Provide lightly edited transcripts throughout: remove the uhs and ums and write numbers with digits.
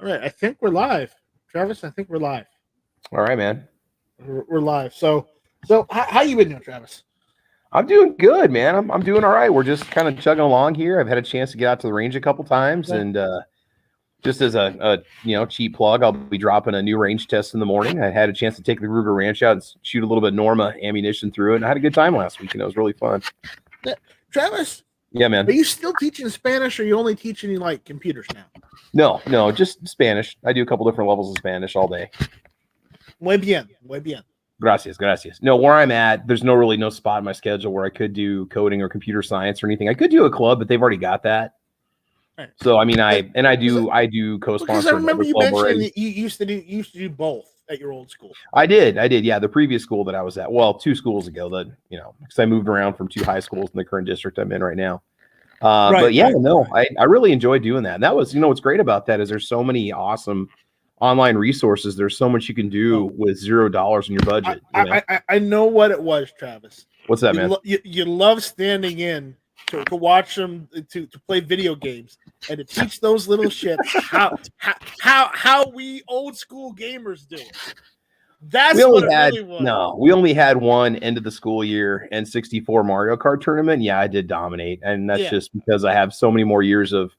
All right, I think we're live, Travis. I think we're live. All right, man. We're live. So how you been doing, Travis? I'm doing good, man. I'm doing all right. We're just kind of chugging along here. I've had a chance to get out to the range a couple times, and just as a cheap plug, I'll be dropping a new range test in the morning. I had a chance to take the Ruger Ranch out and shoot a little bit Norma ammunition through it, and I had a good time last week. It was really fun. Travis? Yeah, man. Are you still teaching Spanish, or are you only teaching like computers now? No, just Spanish. I do a couple different levels of Spanish all day. Muy bien. Gracias. No, where I'm at, there's really no spot in my schedule where I could do coding or computer science or anything. I could do a club, but they've already got that. Right. So I mean, I do co-sponsor. Because I remember you mentioning that you used to do both at your old school. I did. Yeah, the previous school that I was at. Well, 2 schools ago. Because I moved around from 2 high schools in the current district I'm in right now. But yeah, I really enjoy doing that. And that was, what's great about that is there's so many awesome online resources. There's so much you can do with $0 in your budget. I know what it was, Travis. What's that, man? You love standing in to watch them to play video games and to teach those little shits how we old school gamers do it. That's what it really was. No, we only had one end of the school year N64 Mario Kart tournament. Yeah, I did dominate, and that's just because I have so many more years of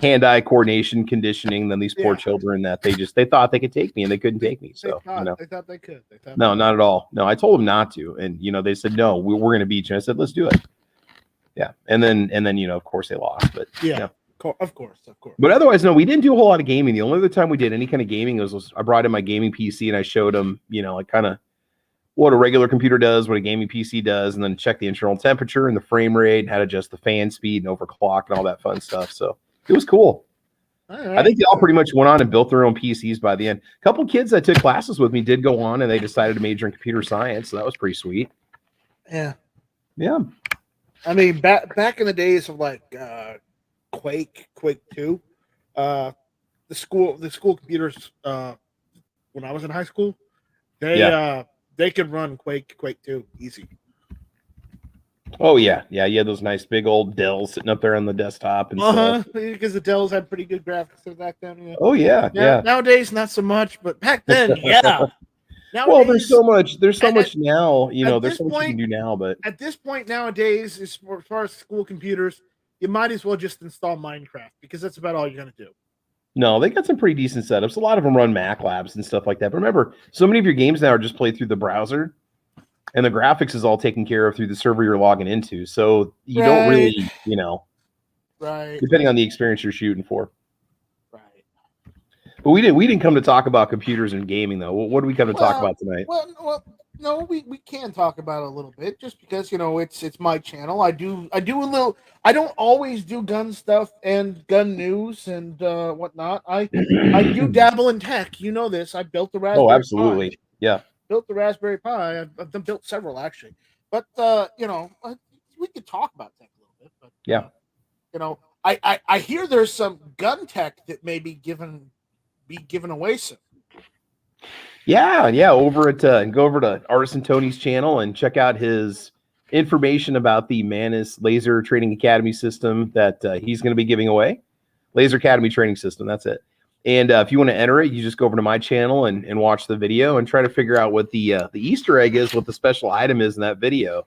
hand-eye coordination conditioning than these poor children that they thought they could take me and they couldn't take me. So they thought they could. No, not at all. No, I told them not to, and they said no, we're going to beat you. I said let's do it. Yeah, and then of course they lost, but of course. But otherwise, no, we didn't do a whole lot of gaming. The only other time we did any kind of gaming was I brought in my gaming PC and I showed them, like kind of what a regular computer does, what a gaming PC does, and then check the internal temperature and the frame rate, how to adjust the fan speed and overclock and all that fun stuff. So it was cool. Right. I think they all pretty much went on and built their own PCs by the end. A couple of kids that took classes with me did go on and they decided to major in computer science. So that was pretty sweet. Yeah. Yeah. I mean, back in the days of like Quake 2, the school computers when I was in high school, they could run Quake 2 easy. Oh yeah, you had those nice big old Dells sitting up there on the desktop and stuff. Because the Dells had pretty good graphics back then. Yeah. Oh yeah. Nowadays, not so much, but back then, yeah. Nowadays, well, there's so much now. There's so much you can do now. But at this point nowadays, as far as school computers, you might as well just install Minecraft because that's about all you're gonna do. No, they got some pretty decent setups. A lot of them run Mac labs and stuff like that. But remember, so many of your games now are just played through the browser. And the graphics is all taken care of through the server you're logging into. So you don't really, depending on the experience you're shooting for. Right. But we didn't come to talk about computers and gaming, though. What do we come to talk about tonight? Well, no, we can talk about it a little bit just because, it's my channel. I do a little, I don't always do gun stuff and gun news and whatnot. I do dabble in tech. You know this. I built the Raspberry Pi. Oh, absolutely. Yeah. Built the Raspberry Pi. I've built several actually, but we could talk about tech a little bit. But I hear there's some gun tech that may be given away soon. Yeah. Over at go over to Artisan Tony's channel and check out his information about the Manus Laser Training Academy system that he's going to be giving away. Laser Academy Training System. That's it. And if you want to enter it, you just go over to my channel and watch the video and try to figure out what the Easter egg is, what the special item is in that video.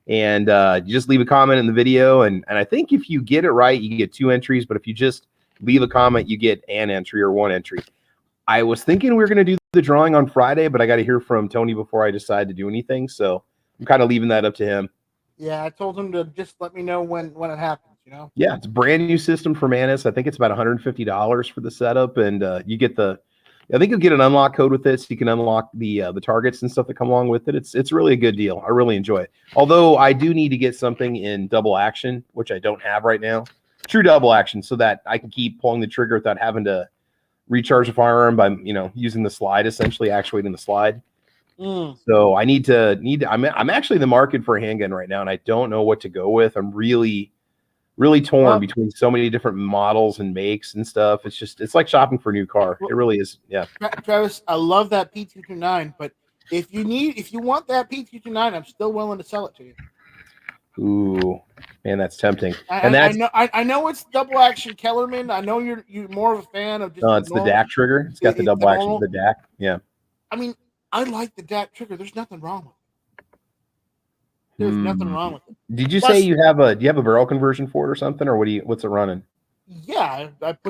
And you just leave a comment in the video. And I think if you get it right, you get 2 entries. But if you just leave a comment, you get an entry or 1 entry. I was thinking we were going to do the drawing on Friday, but I got to hear from Tony before I decide to do anything. So I'm kind of leaving that up to him. Yeah, I told him to just let me know when it happens. Yeah, it's a brand new system for Manus. I think it's about $150 for the setup, and you get I think you'll get an unlock code with it, so you can unlock the targets and stuff that come along with it. It's really a good deal. I really enjoy it. Although I do need to get something in double action, which I don't have right now. True double action, so that I can keep pulling the trigger without having to recharge the firearm by using the slide, essentially actuating the slide. So I need to. I'm actually in the market for a handgun right now, and I don't know what to go with. I'm really torn between so many different models and makes and stuff. It's like shopping for a new car. It really is. Yeah. Travis, I love that P229, but if you want that P229, I'm still willing to sell it to you. Ooh, man, that's tempting. I know it's double action Kellerman. I know you're more of a fan of just. No, it's the DAC trigger. It's got the double action, the DAC. Yeah. I mean, I like the DAC trigger. There's nothing wrong with it. There's nothing wrong with it. Did you say you have a barrel conversion for it or something, or what's it running? Yeah, I've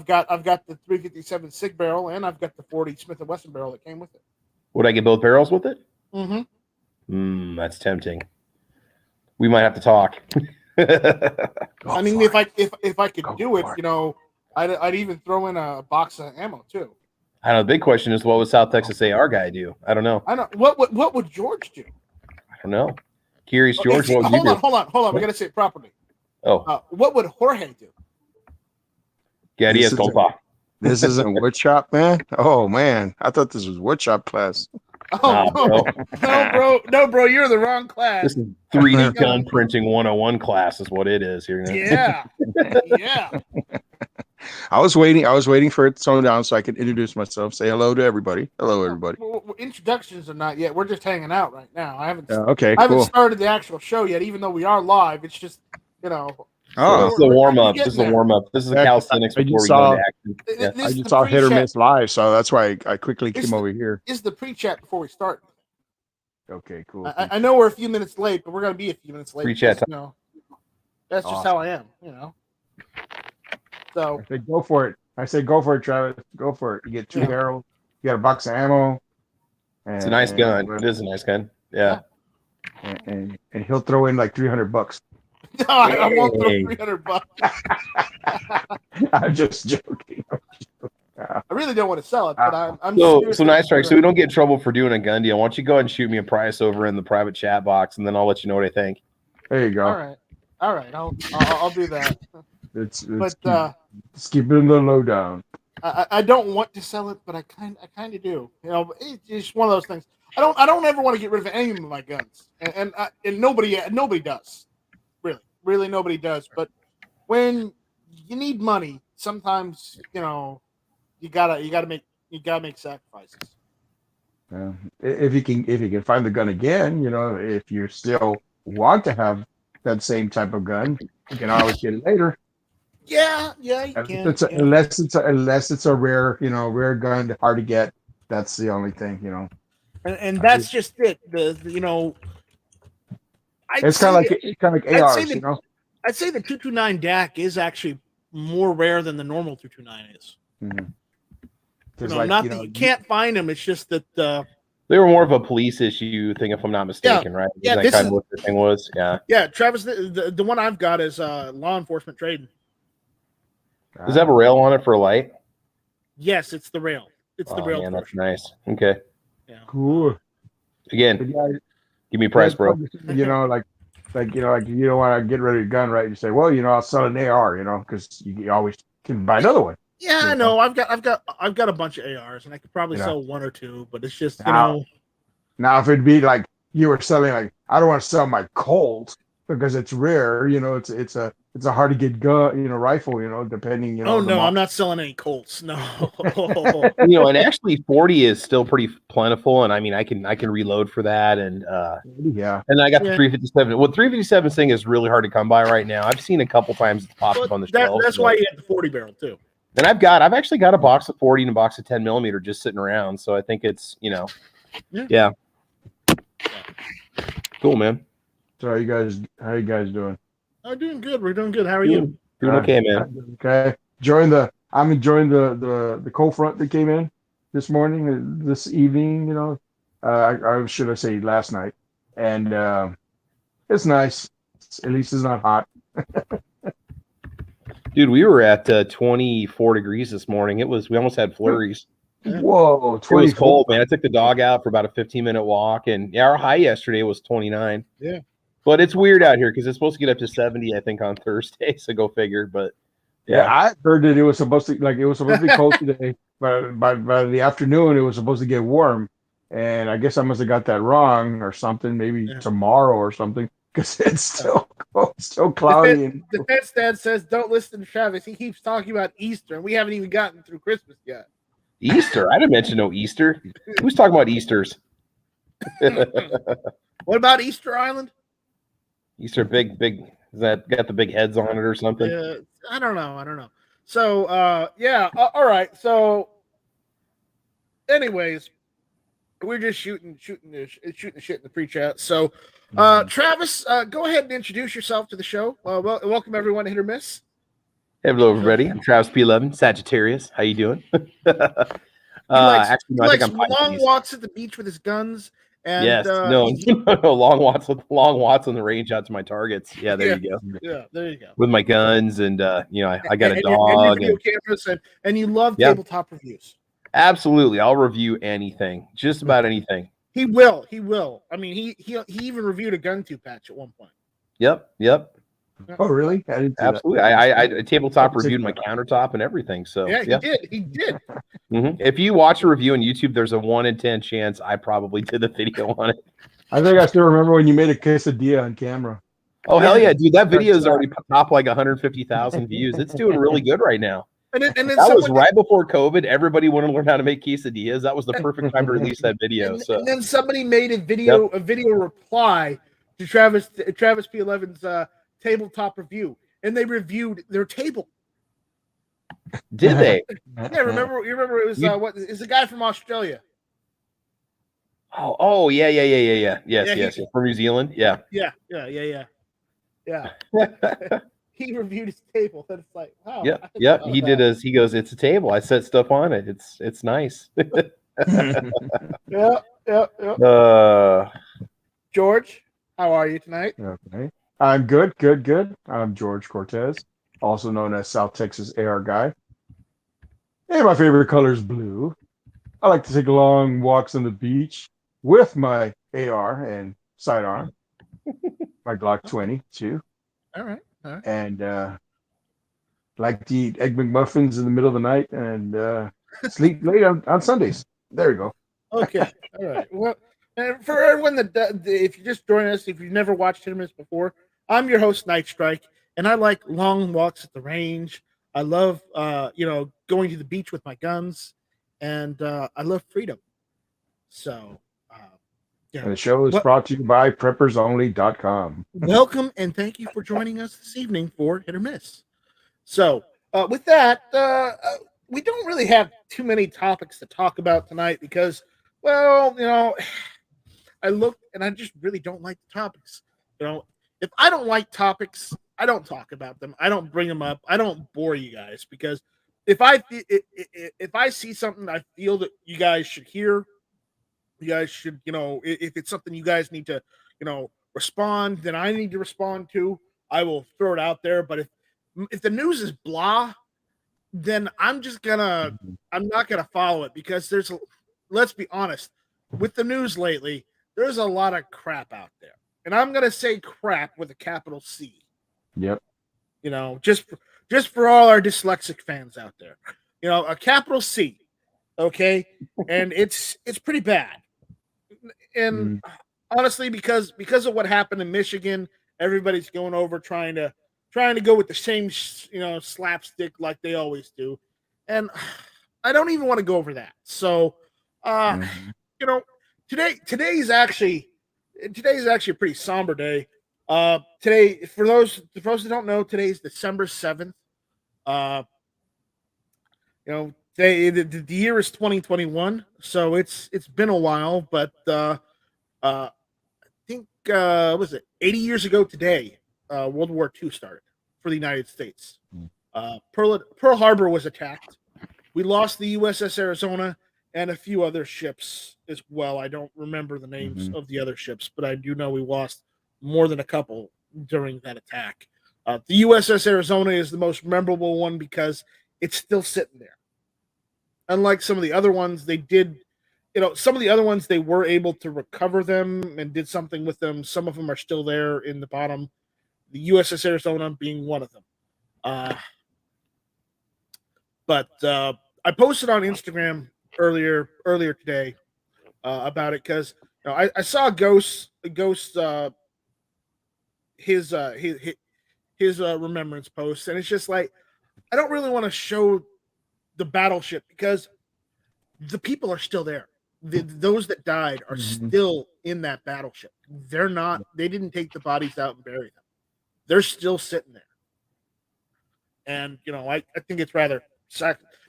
got the 357 SIG barrel and I've got the 40 Smith & Wesson barrel that came with it. Would I get both barrels with it? Mm-hmm. That's tempting. We might have to talk. I mean, if I could do it, I'd even throw in a box of ammo too. I know. The big question is, what would South Texas AR guy do? I don't know. What would George do? I don't know. Curious, George. What would you do? Hold on. We got to say it properly. Oh. What would Jorge do? This isn't woodshop, man. Oh man, I thought this was woodshop class. Oh no, bro, you're the wrong class. This is 3D gun printing 101 class, is what it is here. Yeah, yeah. I was waiting for it to tone down so I could introduce myself, say hello to everybody. Hello, everybody. Well, introductions are not yet. We're just hanging out right now. I haven't. Okay, I haven't started the actual show yet, even though we are live. It's just Oh, this is a warm up. This is a warm up. This is a calisthenics before we go to action. Yeah. I just saw Hit or Miss live, so that's why I quickly came over here. This is the pre-chat before we start. Okay, cool. I know we're a few minutes late, but we're gonna be a few minutes late. Pre-chat. That's just how I am. So I say go for it. I say go for it, Travis. Go for it. You get 2 barrels. You got a box of ammo. It's a nice gun. It is a nice gun. Yeah. And he'll throw in like $300. No, I won't throw $300. I'm just joking. I really don't want to sell it, but I'm so nice strike. So we don't get in trouble for doing a gun deal. Why don't you go ahead and shoot me a price over in the private chat box, and then I'll let you know what I think. There you go. All right. I'll do that. Let's keep it in the lowdown. I don't want to sell it, but I kind of do. It's just one of those things. I don't ever want to get rid of any of my guns, and nobody does. Really nobody does. But when you need money, sometimes you gotta make sacrifices. If you can find the gun again, if you still want to have that same type of gun, you can always get it later. Yeah, you can. Unless it's a rare gun, hard to get. That's the only thing, And that's just it. It's kind of like ARs, I'd say the 229 DAC is actually more rare than the normal 229 is. Mm-hmm. You can't find them. It's just that they were more of a police issue thing, if I'm not mistaken, right? Yeah, that's kind of what the thing was. Yeah. Yeah, Travis, the one I've got is law enforcement trading. Does it have a rail on it for a light? Yes, it's the rail. It's the rail. Man, that's nice. Okay. Yeah. Cool. Again, give me a price, bro. Like you don't want to get rid of your gun, right? You say, well, I'll sell an AR, because you always can buy another one. Yeah, I know. I've got a bunch of ARs, and I could probably sell 1 or 2, but it's just Now, if it'd be like you were selling, I don't want to sell my Colt because it's rare. It's a hard to get gun, rifle. Depending. Oh no, I'm not selling any Colts. No. And actually 40 is still pretty plentiful, and I mean I can reload for that, and and I got the 357. Well, 357 thing is really hard to come by right now. I've seen a couple times it's popped up on the shelf. That's why you had the 40 barrel too. And I've actually got a box of 40 and a box of 10 millimeter just sitting around, so I think it's yeah. Cool, man. So how you guys doing? I'm doing good. We're doing good. How are you? Doing okay, man. Okay. I'm enjoying the cold front that came in this morning, this evening. I should I say last night, and it's nice. At least it's not hot. Dude, we were at 24 degrees this morning. We almost had flurries. Whoa, 24. It was cold, man. I took the dog out for about a 15-minute walk, and our high yesterday was 29. Yeah. But it's weird out here because it's supposed to get up to 70, I think, on Thursday. So go figure. But yeah, I heard that it was supposed to be cold today, but by the afternoon it was supposed to get warm. And I guess I must have got that wrong or something. Maybe tomorrow or something, because it's still cloudy. Defense Dad says, "Don't listen to Travis. He keeps talking about Easter, and we haven't even gotten through Christmas yet." Easter? I didn't mention no Easter. Who's talking about Easters? What about Easter Island? These are big. Is that got the big heads on it or something? I don't know. So, all right. So, anyways, we're just shooting the shit in the pre-chat. So, Travis, go ahead and introduce yourself to the show. Welcome everyone to Hit or Miss. Hello, everybody. I'm Travis P11, Sagittarius. How you doing? He likes I'm long Pisces. walks at the beach with his guns. And Yes, no, long walks on the range out to my targets. Yeah, there you go. Yeah, there you go. With my guns and I got a and dog your video cameras and you love tabletop reviews. Absolutely, I'll review anything, just about anything. He will. I mean, he even reviewed a GunTube patch at one point. Yep. Oh, really? I didn't see Absolutely. that. I tabletop reviewed my countertop and everything. So yeah, he did. Mm-hmm. If you watch a review on YouTube, there's a 1 in 10 chance I probably did the video on it. I think I still remember when you made a quesadilla on camera. Oh, hell yeah, dude. That video is already top like 150,000 views. It's doing really good right now. And then that was right before COVID. Everybody wanted to learn how to make quesadillas. That was the perfect time to release that video. And then somebody made a video reply to Travis P11's tabletop review, and they reviewed their table. Did they? Yeah, remember it was what is the guy from Australia? Oh, yeah. Yes. From New Zealand. Yeah. He reviewed his table, and it's like, wow. Yep. He did he goes, it's a table. I set stuff on it. It's nice. Yeah. George, how are you tonight? Okay. I'm good. I'm George Cortez, also known as South Texas AR Guy. And my favorite color is blue. I like to take long walks on the beach with my AR and sidearm, my Glock 20 too. All right. And like to eat Egg McMuffins in the middle of the night and sleep late on Sundays. There you go. Okay. All right. Well, and for everyone if you just join us, if you've never watched Hit or Miss before, I'm your host, Night Strike, and I like long walks at the range. I love, going to the beach with my guns, and I love freedom. So, And the show is brought to you by PreppersOnly.com. Welcome, and thank you for joining us this evening for Hit or Miss. So, with that, we don't really have too many topics to talk about tonight because, I looked and I just really don't like the topics. If I don't like topics, I don't talk about them. I don't bring them up. I don't bore you guys because if I see something I feel that you guys should hear, you guys should, if it's something you guys need to, respond, then I need to respond to. I will throw it out there. But if the news is blah, then I'm not gonna follow it because let's be honest, with the news lately, there's a lot of crap out there. And I'm gonna say crap with a capital C. Yep. Just for all our dyslexic fans out there. A capital C. Okay. And it's pretty bad. And honestly, because of what happened in Michigan, everybody's going over trying to go with the same slapstick like they always do. And I don't even want to go over that. So today's actually a pretty somber day. Today, for those that don't know, today is December 7th. The year is 2021, so it's been a while, but I think was it 80 years ago today, World War II started for the United States. Pearl Harbor was attacked. We lost the USS Arizona and a few other ships as well. I don't remember the names of the other ships, but I do know we lost more than a couple during that attack. The USS Arizona is the most memorable one because it's still sitting there. Unlike some of the other ones, they were able to recover them and did something with them. Some of them are still there in the bottom. The USS Arizona being one of them. But I posted on Instagram earlier today about it because I saw Ghost his remembrance post, and it's just like I don't really want to show the battleship because the people are still there. Those that died are still in that battleship. they're not. They didn't take the bodies out and bury them. They're still sitting there. And I think it's rather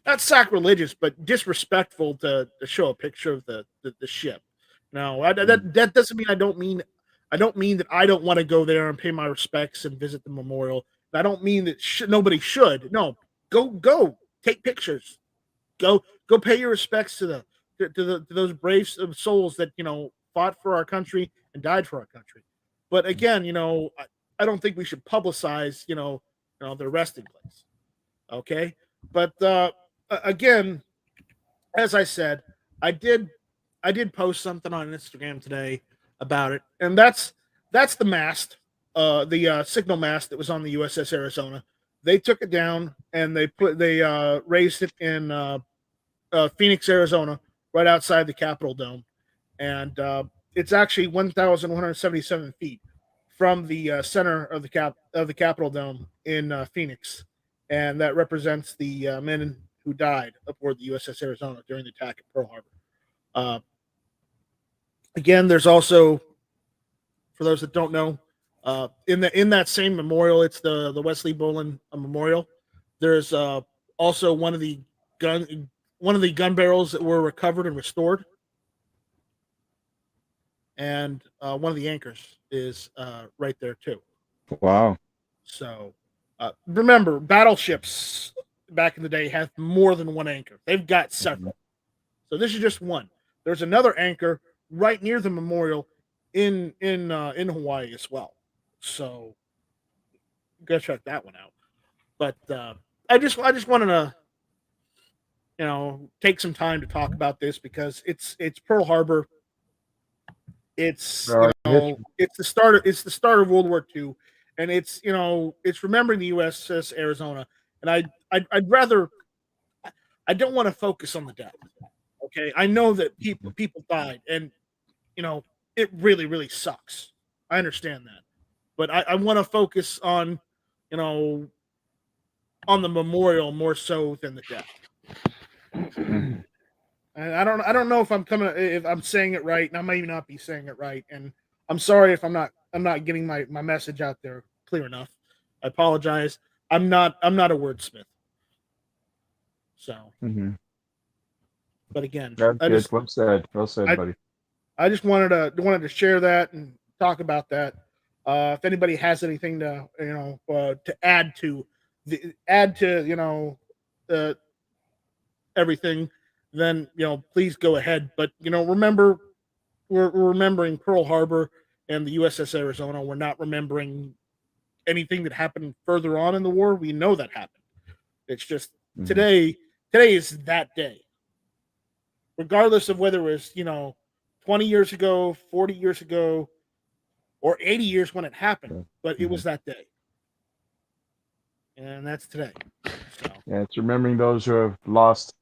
not sacrilegious, but disrespectful to show a picture of the ship. No, that doesn't mean I don't mean that I don't want to go there and pay my respects and visit the memorial. I don't mean that nobody should. No, go take pictures. Go pay your respects to those brave souls that fought for our country and died for our country. But again, I don't think we should publicize their resting place. Okay, but again, as I said, I did post something on Instagram today about it, and that's the mast, the signal mast that was on the USS Arizona. They took it down and they raised it in Phoenix, Arizona, right outside the Capitol Dome, and it's actually 1,177 feet from the center of the Capitol Dome in Phoenix, and that represents the men who died aboard the USS Arizona during the attack at Pearl Harbor. Again, there's also, for those that don't know, in that same memorial, it's the Wesley Bolin Memorial. There's also one of the gun barrels that were recovered and restored, and one of the anchors is right there too. Wow. So remember, battleships back in the day had more than one anchor. They've got several. So this is just one. There's another anchor right near the memorial in Hawaii as well. So go check that one out. But I just wanted to take some time to talk about this because it's Pearl Harbor. It's it's the start of World War II, and it's remembering the USS Arizona. And I'd rather, I don't want to focus on the death. Okay, I know that people died, and it really, really sucks. I understand that, but I want to focus on on the memorial more so than the death. And I don't know if I'm saying it right, and I may not be saying it right. And I'm sorry if I'm not getting my message out there clear enough. I apologize. I'm not a wordsmith. So, but again, that's good. Well said, buddy. I just wanted to share that and talk about that. If anybody has anything to to add to everything, then please go ahead. But remember, we're remembering Pearl Harbor and the USS Arizona. We're not remembering anything that happened further on in the war. We know that happened. It's just today is that day. Regardless of whether it was 20 years ago, 40 years ago, or 80 years when it happened, but it was that day. And that's today. So. Yeah, it's remembering those who have lost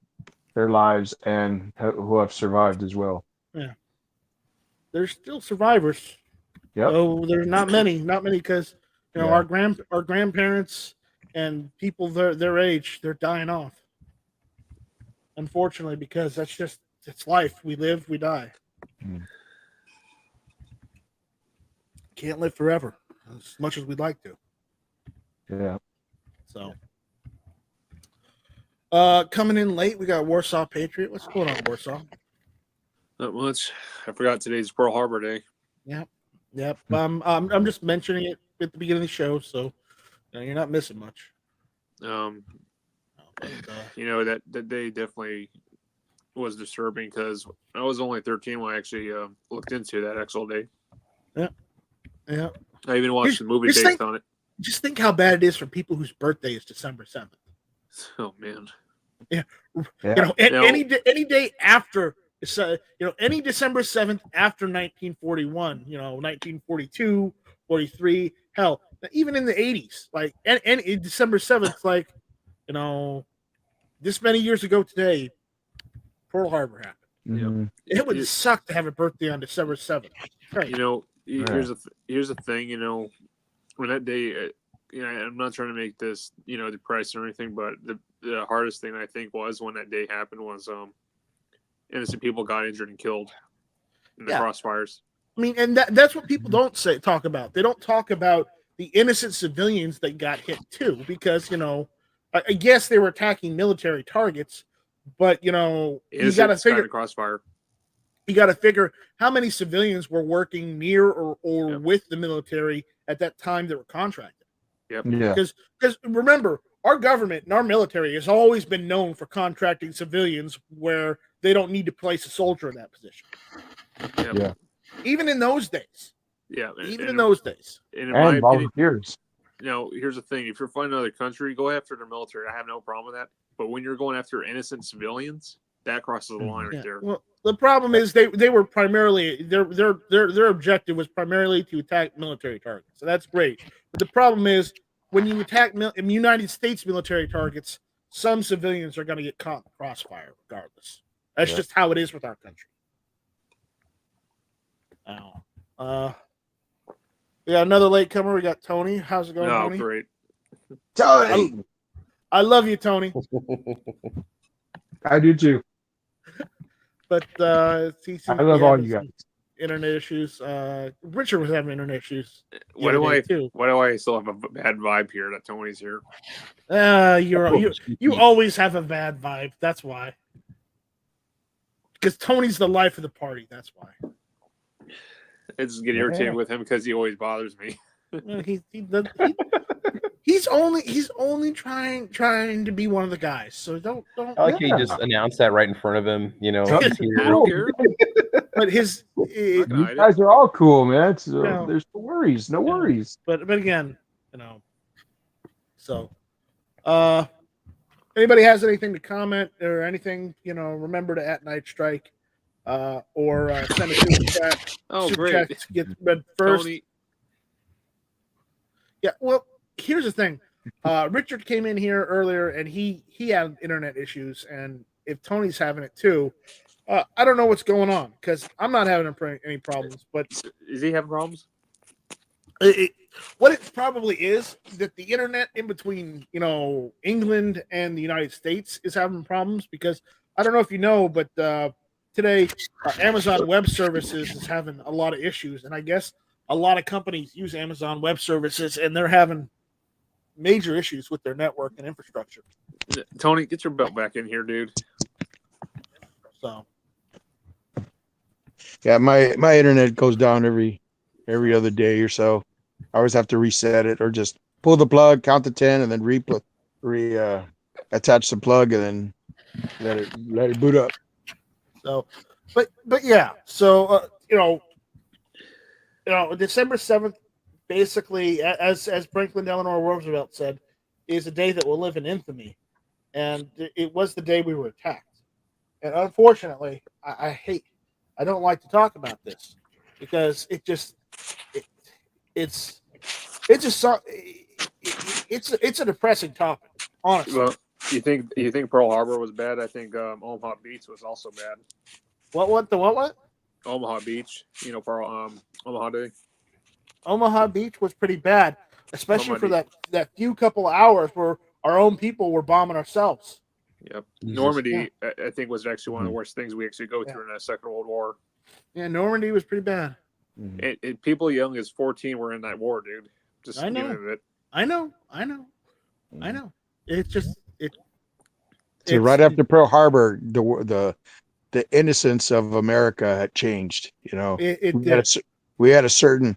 their lives and who have survived as well. Yeah. There's still survivors. Yep. So there's not many because our grandparents and people their age, they're dying off. Unfortunately, because it's life. We live, we die. Can't live forever as much as we'd like to. Yeah. So coming in late, we got Warsaw Patriot. What's going on, Warsaw? Not much. I forgot today's Pearl Harbor Day. Yep. I'm just mentioning it at the beginning of the show, so you're not missing much. That day definitely was disturbing because I was only 13 when I actually looked into that actual day. Yeah. I even watched the movie based on it. Just think how bad it is for people whose birthday is December 7th. Oh man. Yeah. Any day after, any December 7th after 1941, 1942, 43, hell, even in the 80s, like, and December 7th, like, this many years ago today, Pearl Harbor happened. It would suck to have a birthday on December 7th. Right. Here's the thing, when that day, I'm not trying to make this, depressing or anything, but the hardest thing I think was when that day happened was innocent people got injured and killed in the crossfires. I mean, and that's what people don't talk about. They don't talk about the innocent civilians that got hit too, because I guess they were attacking military targets, but you got to figure crossfire. You got to figure how many civilians were working near or with the military at that time that were contracted. Yep. Yeah. Because remember, our government and our military has always been known for contracting civilians where they don't need to place a soldier in that position. Yep. Yeah. Even in those days. Yeah. Even in those days. And in my opinion, volunteers. Here's the thing: if you're fighting another country, go after the military. I have no problem with that. But when you're going after innocent civilians, that crosses the line right there. Well, the problem is they were primarily their objective was primarily to attack military targets. So that's great. But the problem is when you attack United States military targets, some civilians are going to get caught in the crossfire regardless. That's just how it is with our country. We got another latecomer. We got Tony. How's it going, Tony? Great. Tony! I love you, Tony. I do too. But I love all you guys. Internet issues. Richard was having internet issues. Why do I still have a bad vibe here that Tony's here? You always have a bad vibe. That's why. Because Tony's the life of the party. That's why. I just get irritated with him because he always bothers me. He's only trying to be one of the guys. So don't. I like how you just announce that right in front of him. I don't care. But you guys are all cool, man. There's no worries. No worries. But again, So, anybody has anything to comment or anything? Remember to @Night Strike. Or send a super chat. Great. Chat to get read first. Tony. Yeah, well, here's the thing. Richard came in here earlier, and he had internet issues, and if Tony's having it too, I don't know what's going on because I'm not having any problems. But is he having problems? What it probably is that the internet in between, England and the United States is having problems because I don't know if you know, but today, Amazon Web Services is having a lot of issues, and I guess a lot of companies use Amazon Web Services, and they're having major issues with their network and infrastructure. Tony, get your belt back in here, dude. So, yeah, my internet goes down every other day or so. I always have to reset it or just pull the plug, count to 10, and then attach the plug, and then let it boot up. So, but yeah. So December 7th, basically, as Franklin Delano Roosevelt said, is a day that will live in infamy, and it was the day we were attacked. And unfortunately, I don't like to talk about this because it's a depressing topic, honestly. Well, you think Pearl Harbor was bad? I think Omaha Beach was also bad. What? Omaha Beach. Omaha Day. Omaha Beach was pretty bad, especially for that few couple of hours where our own people were bombing ourselves. Yep. Normandy, I think, was actually one of the worst things we actually go through in the Second World War. Yeah, Normandy was pretty bad. And people young as 14 were in that war, dude. Just I know. I know. It's just So right after Pearl Harbor, the innocence of America had changed. We had a certain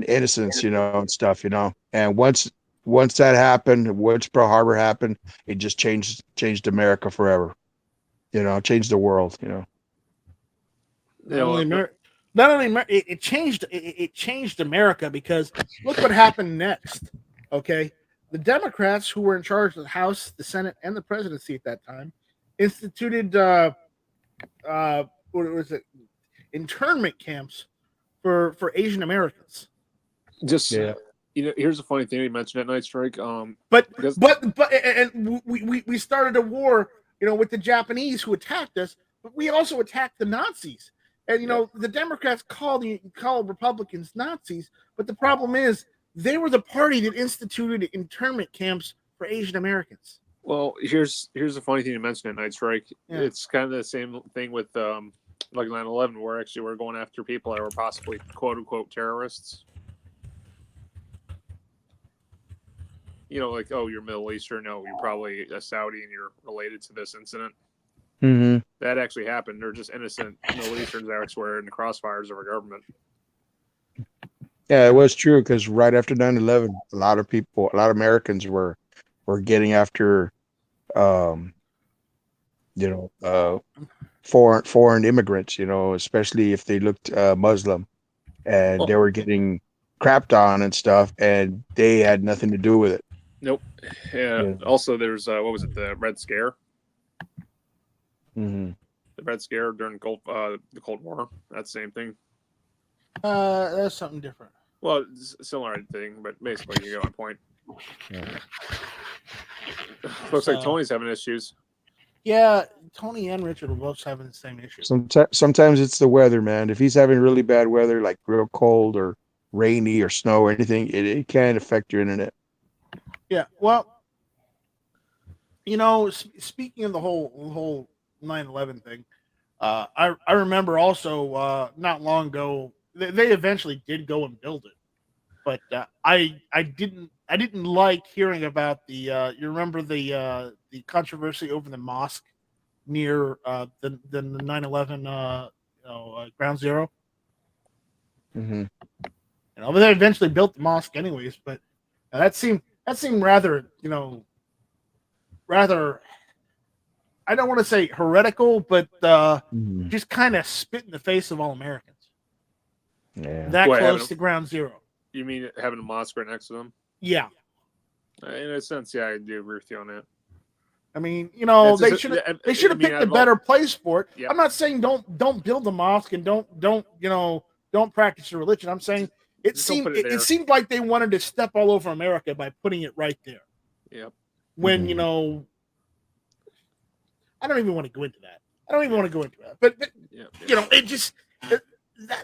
innocence, and stuff, And once that happened, once Pearl Harbor happened, it just changed America forever. Changed the world. It changed America because look what happened next. Okay, the Democrats who were in charge of the House, the Senate, and the presidency at that time instituted internment camps for Asian Americans. Here's the funny thing you mentioned at Night Strike. But we started a war, with the Japanese who attacked us, but we also attacked the Nazis. And the Democrats call Republicans Nazis, but the problem is they were the party that instituted internment camps for Asian Americans. Well, here's the funny thing you mentioned at Night Strike. Yeah. It's kind of the same thing with like 9/11, where actually we're going after people that were possibly quote unquote terrorists. You know, like, oh, you're Middle Eastern. No, you're probably a Saudi and you're related to this incident. Mm-hmm. That actually happened. They're just innocent Middle Easterns that were in the crossfires of our government. Yeah, it was true because right after 9/11, a lot of Americans were getting after, foreign immigrants. Especially if they looked Muslim, and they were getting crapped on and stuff, and they had nothing to do with it. Nope. Yeah. Also, there's what was it? The Red Scare. Mm-hmm. The Red Scare during the Cold War. That's the same thing. That's something different. Well, it's a similar thing, but basically, you get my point. Yeah. Looks like Tony's having issues. Yeah, Tony and Richard are both having the same issue. Sometimes it's the weather, man. If he's having really bad weather, like real cold or rainy or snow or anything, it can affect your internet. Yeah, well, speaking of the whole 9/11 thing, I remember also not long ago they eventually did go and build it, but I didn't like hearing about the you remember the controversy over the mosque near the 9/11 ground zero. Mm-hmm. But they eventually built the mosque anyways. But that seemed rather I don't want to say heretical, but just kind of spit in the face of all Americans. Yeah. That close to ground zero. You mean having a mosque right next to them? Yeah. In a sense, yeah, I do agree with you on that. I mean, they should have picked a better place for it. Yep. I'm not saying don't build a mosque and don't practice your religion. I'm saying it seemed like they wanted to step all over America by putting it right there. Yep. When I don't even want to go into that. But it just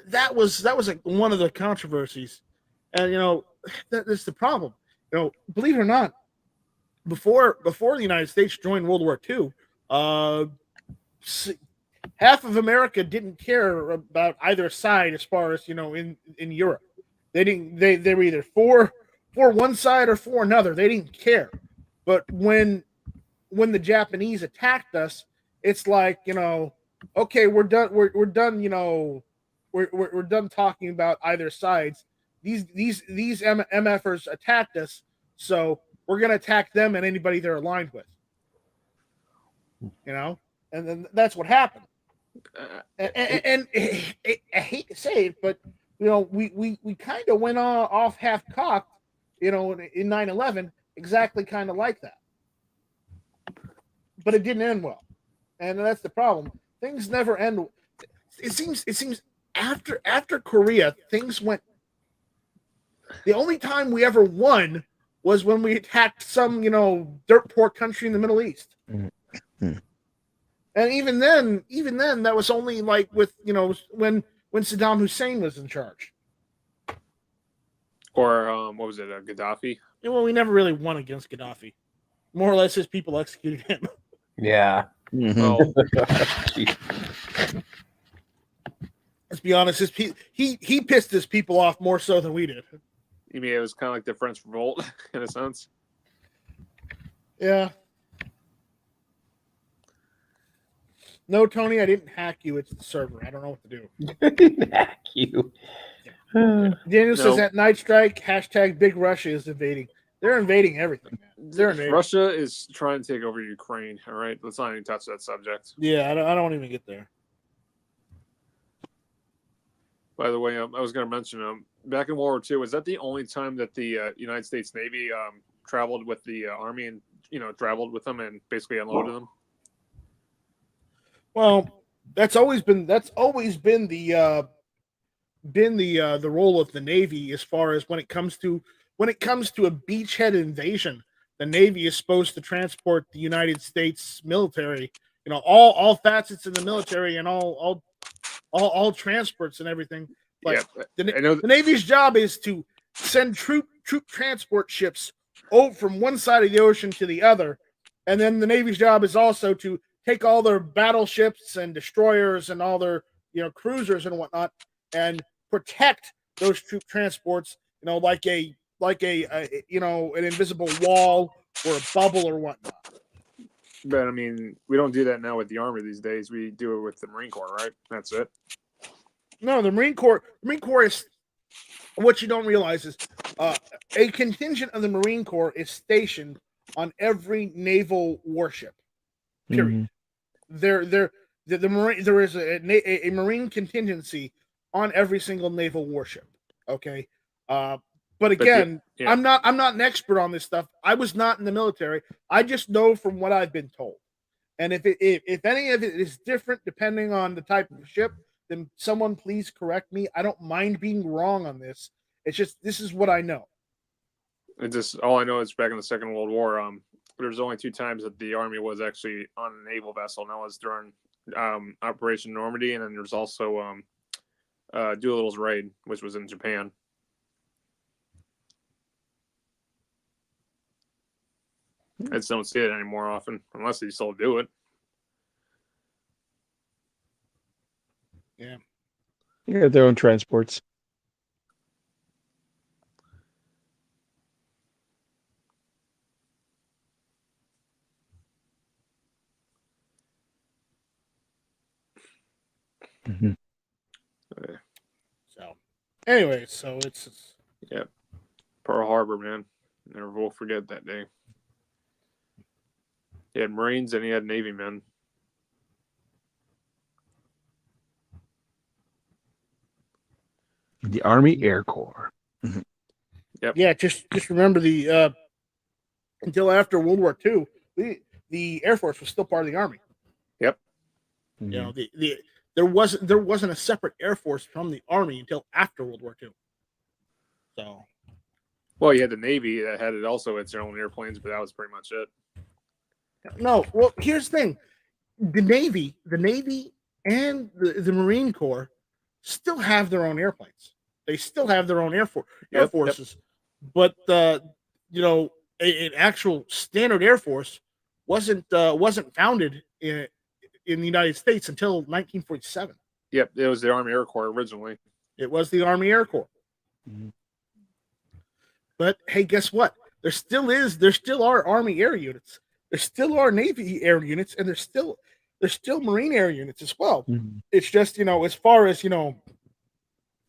that was like one of the controversies, and that's the problem. Believe it or not, before the United States joined World War II, half of America didn't care about either side as far as in Europe. They didn't. They were either for one side or for another. They didn't care. But when the Japanese attacked us, it's like okay, we're done. We're done. We're done talking about either sides. These MFers attacked us, so we're gonna attack them and anybody they're aligned with. And then that's what happened. And I hate to say it, but we kind of went off half cocked, in 9/11, exactly kind of like that. But it didn't end well, and that's the problem. Things never end. It seems after Korea, things went. The only time we ever won was when we attacked some dirt poor country in the Middle East. Mm-hmm. And even then, that was only like with when Saddam Hussein was in charge. Or what was it, Gaddafi? Well, we never really won against Gaddafi. More or less, his people executed him. Yeah. Mm-hmm. Well, let's be honest. He pissed his people off more so than we did. You mean it was kind of like the French Revolt in a sense? Yeah. No, Tony, I didn't hack you. It's the server. I don't know what to do. I didn't hack you. Daniel says that Night Strike # Big Russia is invading. They're invading everything, man. They're invading. Russia is trying to take over Ukraine. All right, let's not even touch that subject. Yeah, I don't even get there. By the way, I was going to mention back in World War II, was that the only time that the United States Navy traveled with the Army and traveled with them and basically unloaded them? Well, that's always been the role of the Navy as far as when it comes to a beachhead invasion. The Navy is supposed to transport the United States military, all facets in the military and all transports and everything. But the Navy's job is to send troop transport ships from one side of the ocean to the other, and then the Navy's job is also to take all their battleships and destroyers and all their cruisers and whatnot, and protect those troop transports, like an invisible wall or a bubble or whatnot. But I mean, we don't do that now with the Army these days. We do it with the Marine Corps, right? That's it. No, the Marine Corps is, what you don't realize is a contingent of the Marine Corps is stationed on every naval warship. Period. The Marine, there is a Marine contingency on every single naval warship. Okay, but again, I'm not an expert on this stuff. I was not in the military. I just know from what I've been told. And if any of it is different depending on the type of ship, then someone please correct me. I don't mind being wrong on this. It's just, this is what I know. All I know is back in the Second World War, there was only 2 times that the Army was actually on a naval vessel, and that was during Operation Normandy, and then there's also Doolittle's Raid, which was in Japan. I just don't see it anymore often, unless they still do it. Yeah. You got their own transports. So, anyway, so it's Pearl Harbor, man. Never will forget that day. He had Marines and he had Navy men. The Army Air Corps. Yep. Yeah, just remember until after World War II, the Air Force was still part of the Army. Yep. There wasn't a separate Air Force from the Army until after World War II. So, well, you had the Navy that had it also. Its own airplanes, but that was pretty much it. No, well, here's the thing: the Navy, and the Marine Corps still have their own airplanes. They still have their own air forces, but an actual standard Air Force wasn't founded in the United States until 1947. Yep, it was the Army Air Corps originally. It was the Army Air Corps. Mm-hmm. But hey, guess what? There still are Army air units. There still are Navy air units, and there's still Marine air units as well. Mm-hmm. It's just, as far as,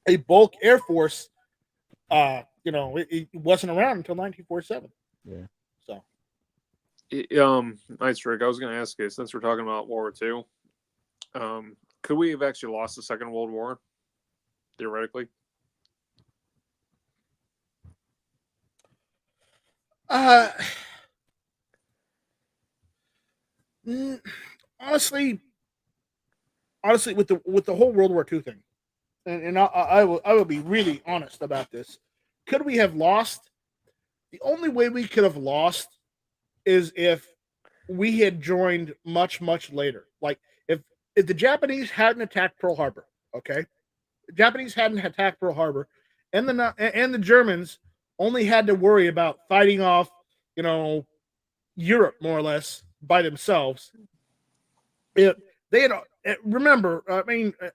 a bulk Air Force, it wasn't around until 1947. Yeah. So. Nice, Rick. I was going to ask you, since we're talking about World War II, could we have actually lost the Second World War, theoretically? Honestly, with the whole World War II thing, and I will be really honest about this. Could we have lost? The only way we could have lost is if we had joined much, much later. Like if the Japanese hadn't attacked Pearl Harbor, okay? The Japanese hadn't attacked Pearl Harbor, and the Germans only had to worry about fighting off, Europe more or less by themselves. They had, remember,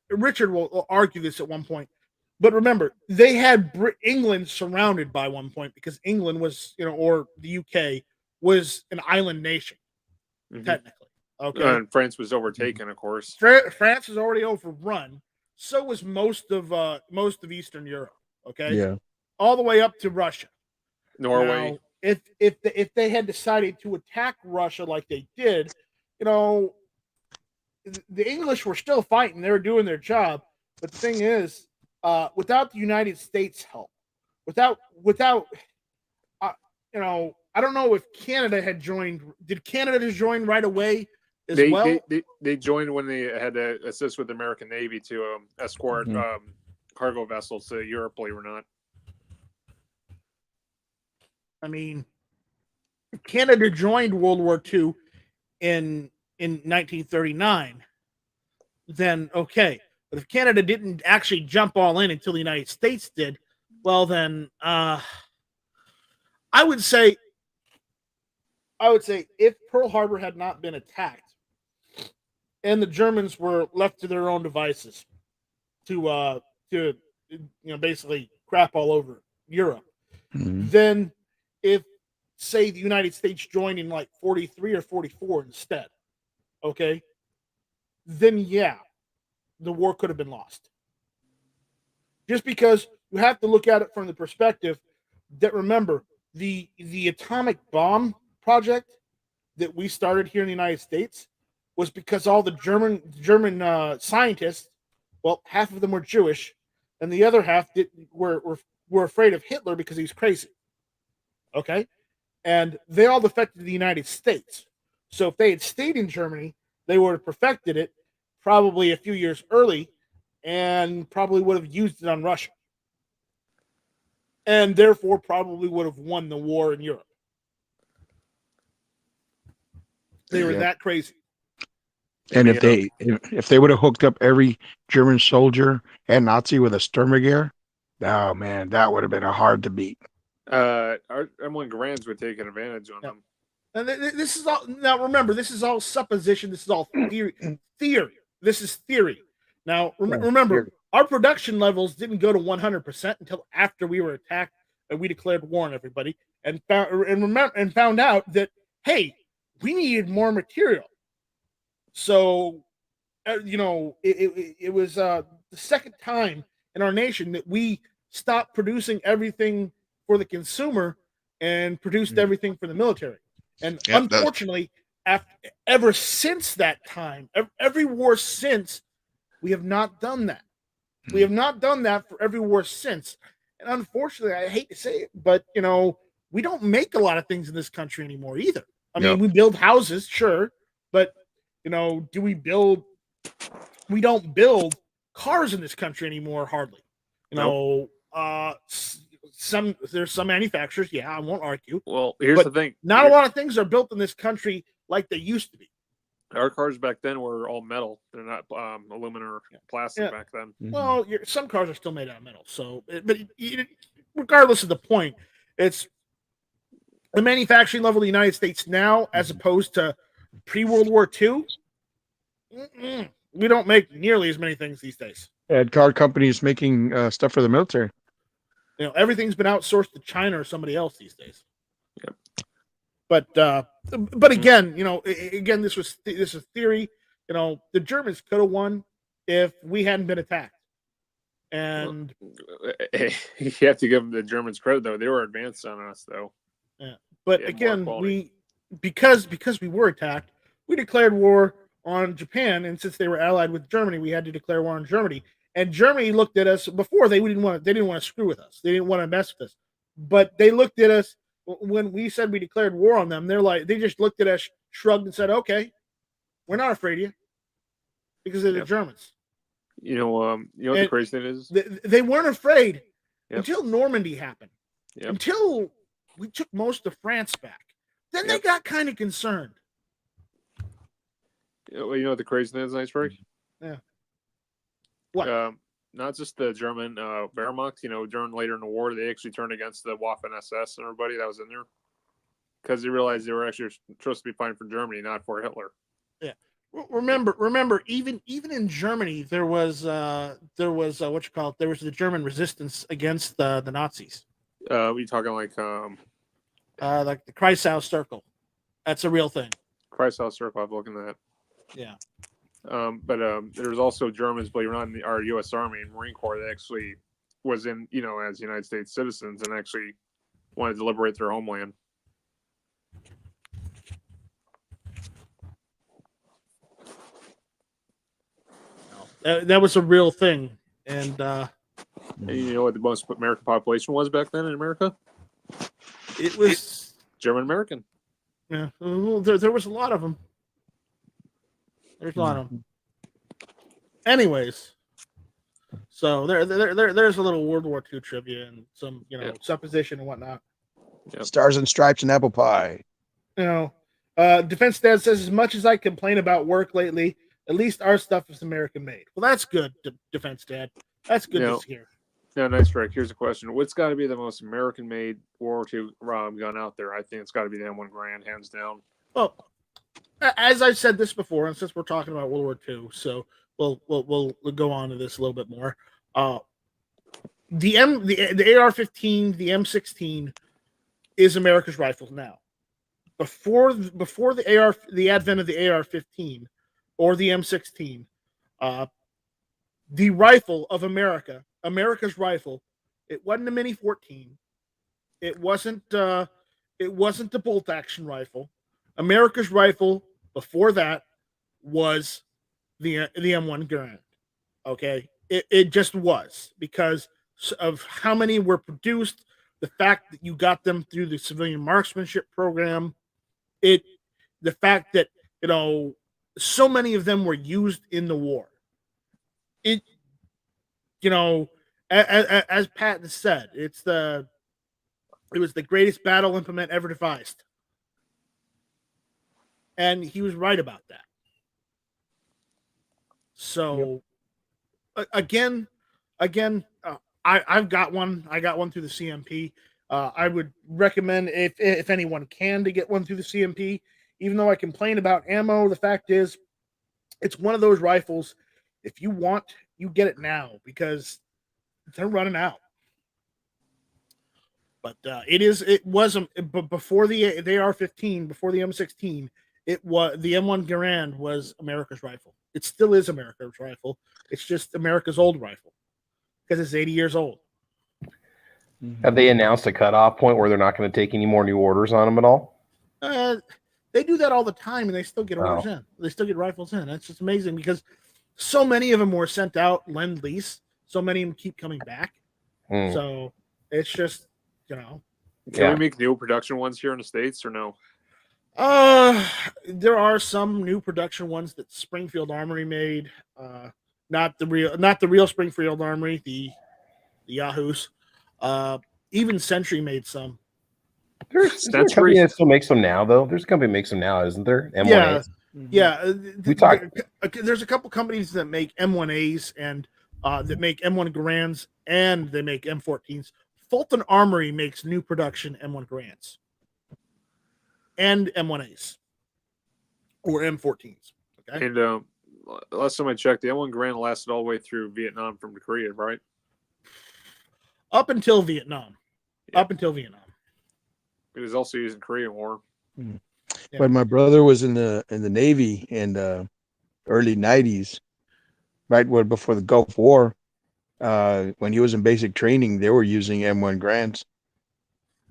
Richard will argue this at one point, but remember, they had England surrounded by one point because England was, or the UK was an island nation, technically. Okay. And France was overtaken, of course. France was already overrun. So was most of Eastern Europe. Okay. Yeah. All the way up to Russia. Norway. Now, if they had decided to attack Russia like they did, the English were still fighting. They were doing their job. But the thing is, without the United States' help, without I don't know if Canada had joined. Did Canada join right away as well? They joined when they had to assist with the American Navy to escort cargo vessels to Europe, believe it or not. I mean, Canada joined World War II in 1939. Then okay, but if Canada didn't actually jump all in until the United States did, well then, I would say if Pearl Harbor had not been attacked and the Germans were left to their own devices, basically crap all over Europe. Mhm. Then if say the United States joined in like 43 or 44 instead, okay, then yeah, the war could have been lost. Just because you have to look at it from the perspective that, remember, the atomic bomb project that we started here in the United States was because all the German scientists, well, half of them were Jewish, and the other half were afraid of Hitler because he was crazy. Okay, and they all defected to the United States. So if they had stayed in Germany, they would have perfected it probably a few years early, and probably would have used it on Russia, and therefore probably would have won the war in Europe. They were that crazy. And if they would have hooked up every German soldier and Nazi with a Sturmgewehr, oh man, that would have been hard to beat. Our M1 Grands would take advantage on them. And this is all, now remember, this is all supposition. This is all theory. This is theory. Now remember, our production levels didn't go to 100% until after we were attacked and we declared war on everybody, and found out that, hey, we needed more material. So, it was the second time in our nation that we stopped producing everything for the consumer and produced everything for the military. And unfortunately, ever since that time, every war since, we have not done that. We have not done that for every war since. And unfortunately, I hate to say it, but, we don't make a lot of things in this country anymore either. I mean, we build houses, sure, but, do we build? We don't build cars in this country anymore, hardly. There's some manufacturers, I won't argue. Well, here's the thing. Not a lot of things are built in this country like they used to be. Our cars back then were all metal. They're not aluminum or plastic back then. Well, some cars are still made out of metal. So, but regardless of the point, it's the manufacturing level of the United States now, as opposed to pre-World War II. We don't make nearly as many things these days. And car companies making stuff for the military. Everything's been outsourced to China or somebody else these days. Yep. But again, this is theory. The Germans could have won if we hadn't been attacked. And you have to give the Germans credit, though. They were advanced on us, though. Yeah. But again, because we were attacked, we declared war on Japan, and since they were allied with Germany, we had to declare war on Germany. And Germany looked at us before. They didn't want to screw with us. They didn't want to mess with us. But they looked at us when we said we declared war on them. They just looked at us, shrugged, and said, "Okay, we're not afraid of you," because they're the Germans. What the crazy thing is? They weren't afraid until Normandy happened. Yep. Until we took most of France back. Then they got kind of concerned. What the crazy thing is, Iceberg? Yeah. What? Not just the German Wehrmacht. During later in the war, they actually turned against the Waffen SS and everybody that was in there because they realized they were actually supposed to be fighting for Germany, not for Hitler. Yeah. Remember, even in Germany, there was what you call it. There was the German resistance against the Nazis. We talking like the Kreisau Circle. That's a real thing. Kreisau Circle. I'm looking at that. Yeah. But there's also Germans, believe it or not, in our U.S. Army and Marine Corps that actually was in, as United States citizens and actually wanted to liberate their homeland. That was a real thing. And you know what the most American population was back then in America? It was German American. Yeah, there was a lot of them. There's a lot of them. Anyways, so there's a little World War II trivia and some supposition and whatnot. Yep. Stars and stripes and apple pie. Defense Dad says, as much as I complain about work lately, at least our stuff is American made. Well, that's good, Defense Dad. That's good to hear. Yeah, nice, Rick. Here's a question: what's got to be the most American-made World War II gun out there? I think it's got to be the M1 Grand, hands down. Well, as I've said this before, and since we're talking about World War II, so we'll go on to this a little bit more. The AR-15, the M16 is America's rifle now. Before the advent of the AR-15 or the M16, the rifle of America's rifle, it wasn't a Mini 14. It wasn't the bolt action rifle. America's rifle before that was the M1 Garand. Okay, it just was because of how many were produced, the fact that you got them through the civilian marksmanship program, the fact that so many of them were used in the war. As Patton said, it was the greatest battle implement ever devised. And he was right about that. So, again, I've got one. I got one through the CMP. I would recommend if anyone can to get one through the CMP. Even though I complain about ammo, the fact is, it's one of those rifles. If you want, you get it now because they're running out. But it was before the AR-15, before the M16. It was the M1 Garand was America's rifle. It still is America's rifle. It's just America's old rifle because it's 80 years old. Have they announced a cutoff point where they're not going to take any more new orders on them at all? They do that all the time, and they still get orders in. They still get rifles in. That's just amazing because so many of them were sent out Lend-Lease. So many of them keep coming back. So it's just, Can we make new production ones here in the States or no? There are some new production ones that Springfield Armory made. Not the real Springfield Armory, the Yahoos. Even Century made some. There's a company that still makes them now, though. There's a company that makes them now, isn't there? M1A. Yeah. There's a couple companies that make M1As and that make M1 Garands and they make M14s. Fulton Armory makes new production M1 Garands and M1As or M14s. Okay. And last time I checked, the M1 Garand lasted all the way through Vietnam from Korea, right? Up until Vietnam. Yeah. Up until Vietnam. It was also used in Korean War. Yeah. But my brother was in the Navy in the early 90s, right before the Gulf War. When he was in basic training, they were using M1 Garands.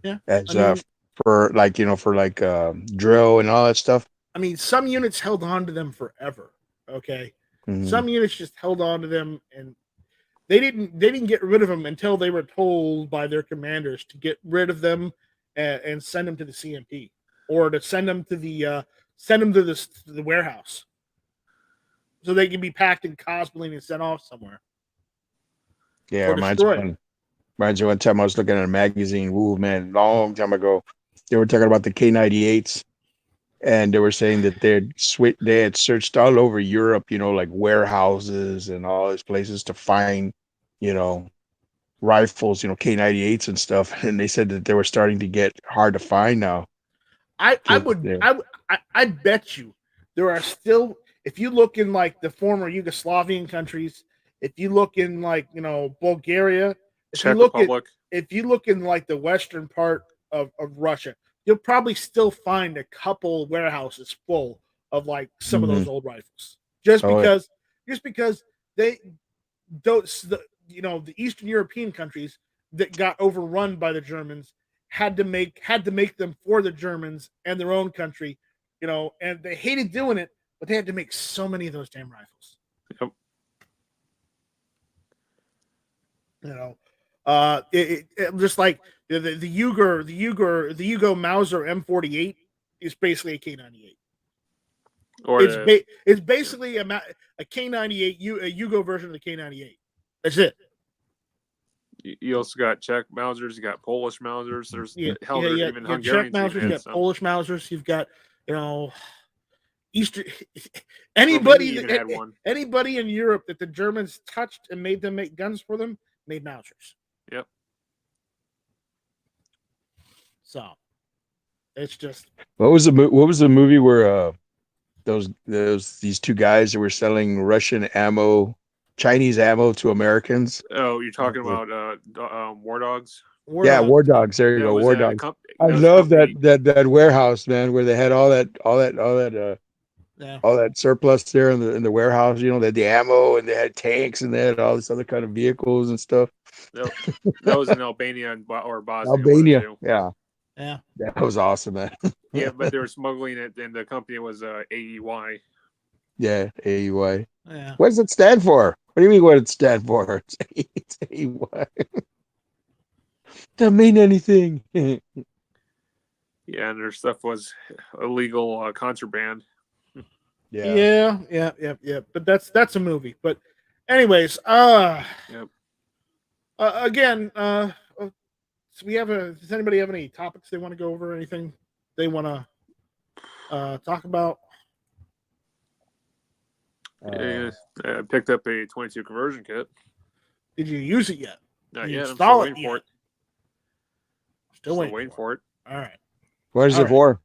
Yeah. As for drill and all that stuff. I mean, some units held on to them forever. Okay. Mm-hmm. Some units just held on to them and they didn't get rid of them until they were told by their commanders to get rid of them and send them to the CMP or to send them to the warehouse so they can be packed in cosplay and sent off somewhere. Yeah, reminds me one time I was looking at a magazine, long time ago. They were talking about the K98s, and they were saying that they had searched all over Europe, like warehouses and all these places to find, rifles, K98s and stuff. And they said that they were starting to get hard to find now. I bet you there are still, if you look in like the former Yugoslavian countries, if you look in like, Bulgaria, if you look in like the western part of Russia, you'll probably still find a couple warehouses full of like some of those old rifles. Just because they don't, the Eastern European countries that got overrun by the Germans had to make them for the Germans and their own country, and they hated doing it, but they had to make so many of those damn rifles. Yep. Just like the Yugo Mauser M48 is basically a K98. Or it's basically a K98, a Yugo version of the K98. That's it. You also got Czech Mausers, you got Polish Mausers. There's even Hungarians. Czech Mausers, you got Polish Mausers, you've got Eastern anybody in Europe that the Germans touched and made them make guns for them made Mausers. Yep. So it's just what was the movie where these two guys that were selling Russian ammo, Chinese ammo to Americans. Oh, you're talking about War Dogs? Yeah, War Dogs. There you That go, was War a Dogs. comp- I that was a love company- that warehouse, man, where they had all that Yeah. all that surplus there in the warehouse. You know, they had the ammo and they had tanks and they had all this other kind of vehicles and stuff. That was in Albania or Bosnia. Albania, one of the two. yeah, Yeah. that was awesome, man. Yeah, but they were smuggling it, and the company was AEY. Yeah, AUI. Yeah. What does it stand for? What do you mean? What it stand for? It's AUI. Doesn't mean anything. Yeah, and their stuff was illegal contraband. Yeah. But that's a movie. But anyways, Yep. Again, so does anybody have any topics they want to go over? Anything they want to talk about? I picked up a 22 conversion kit. Did you use it yet? Not You yet. I'm install still it waiting for yet? it. Still Waiting for it. All right. What is All it right. for?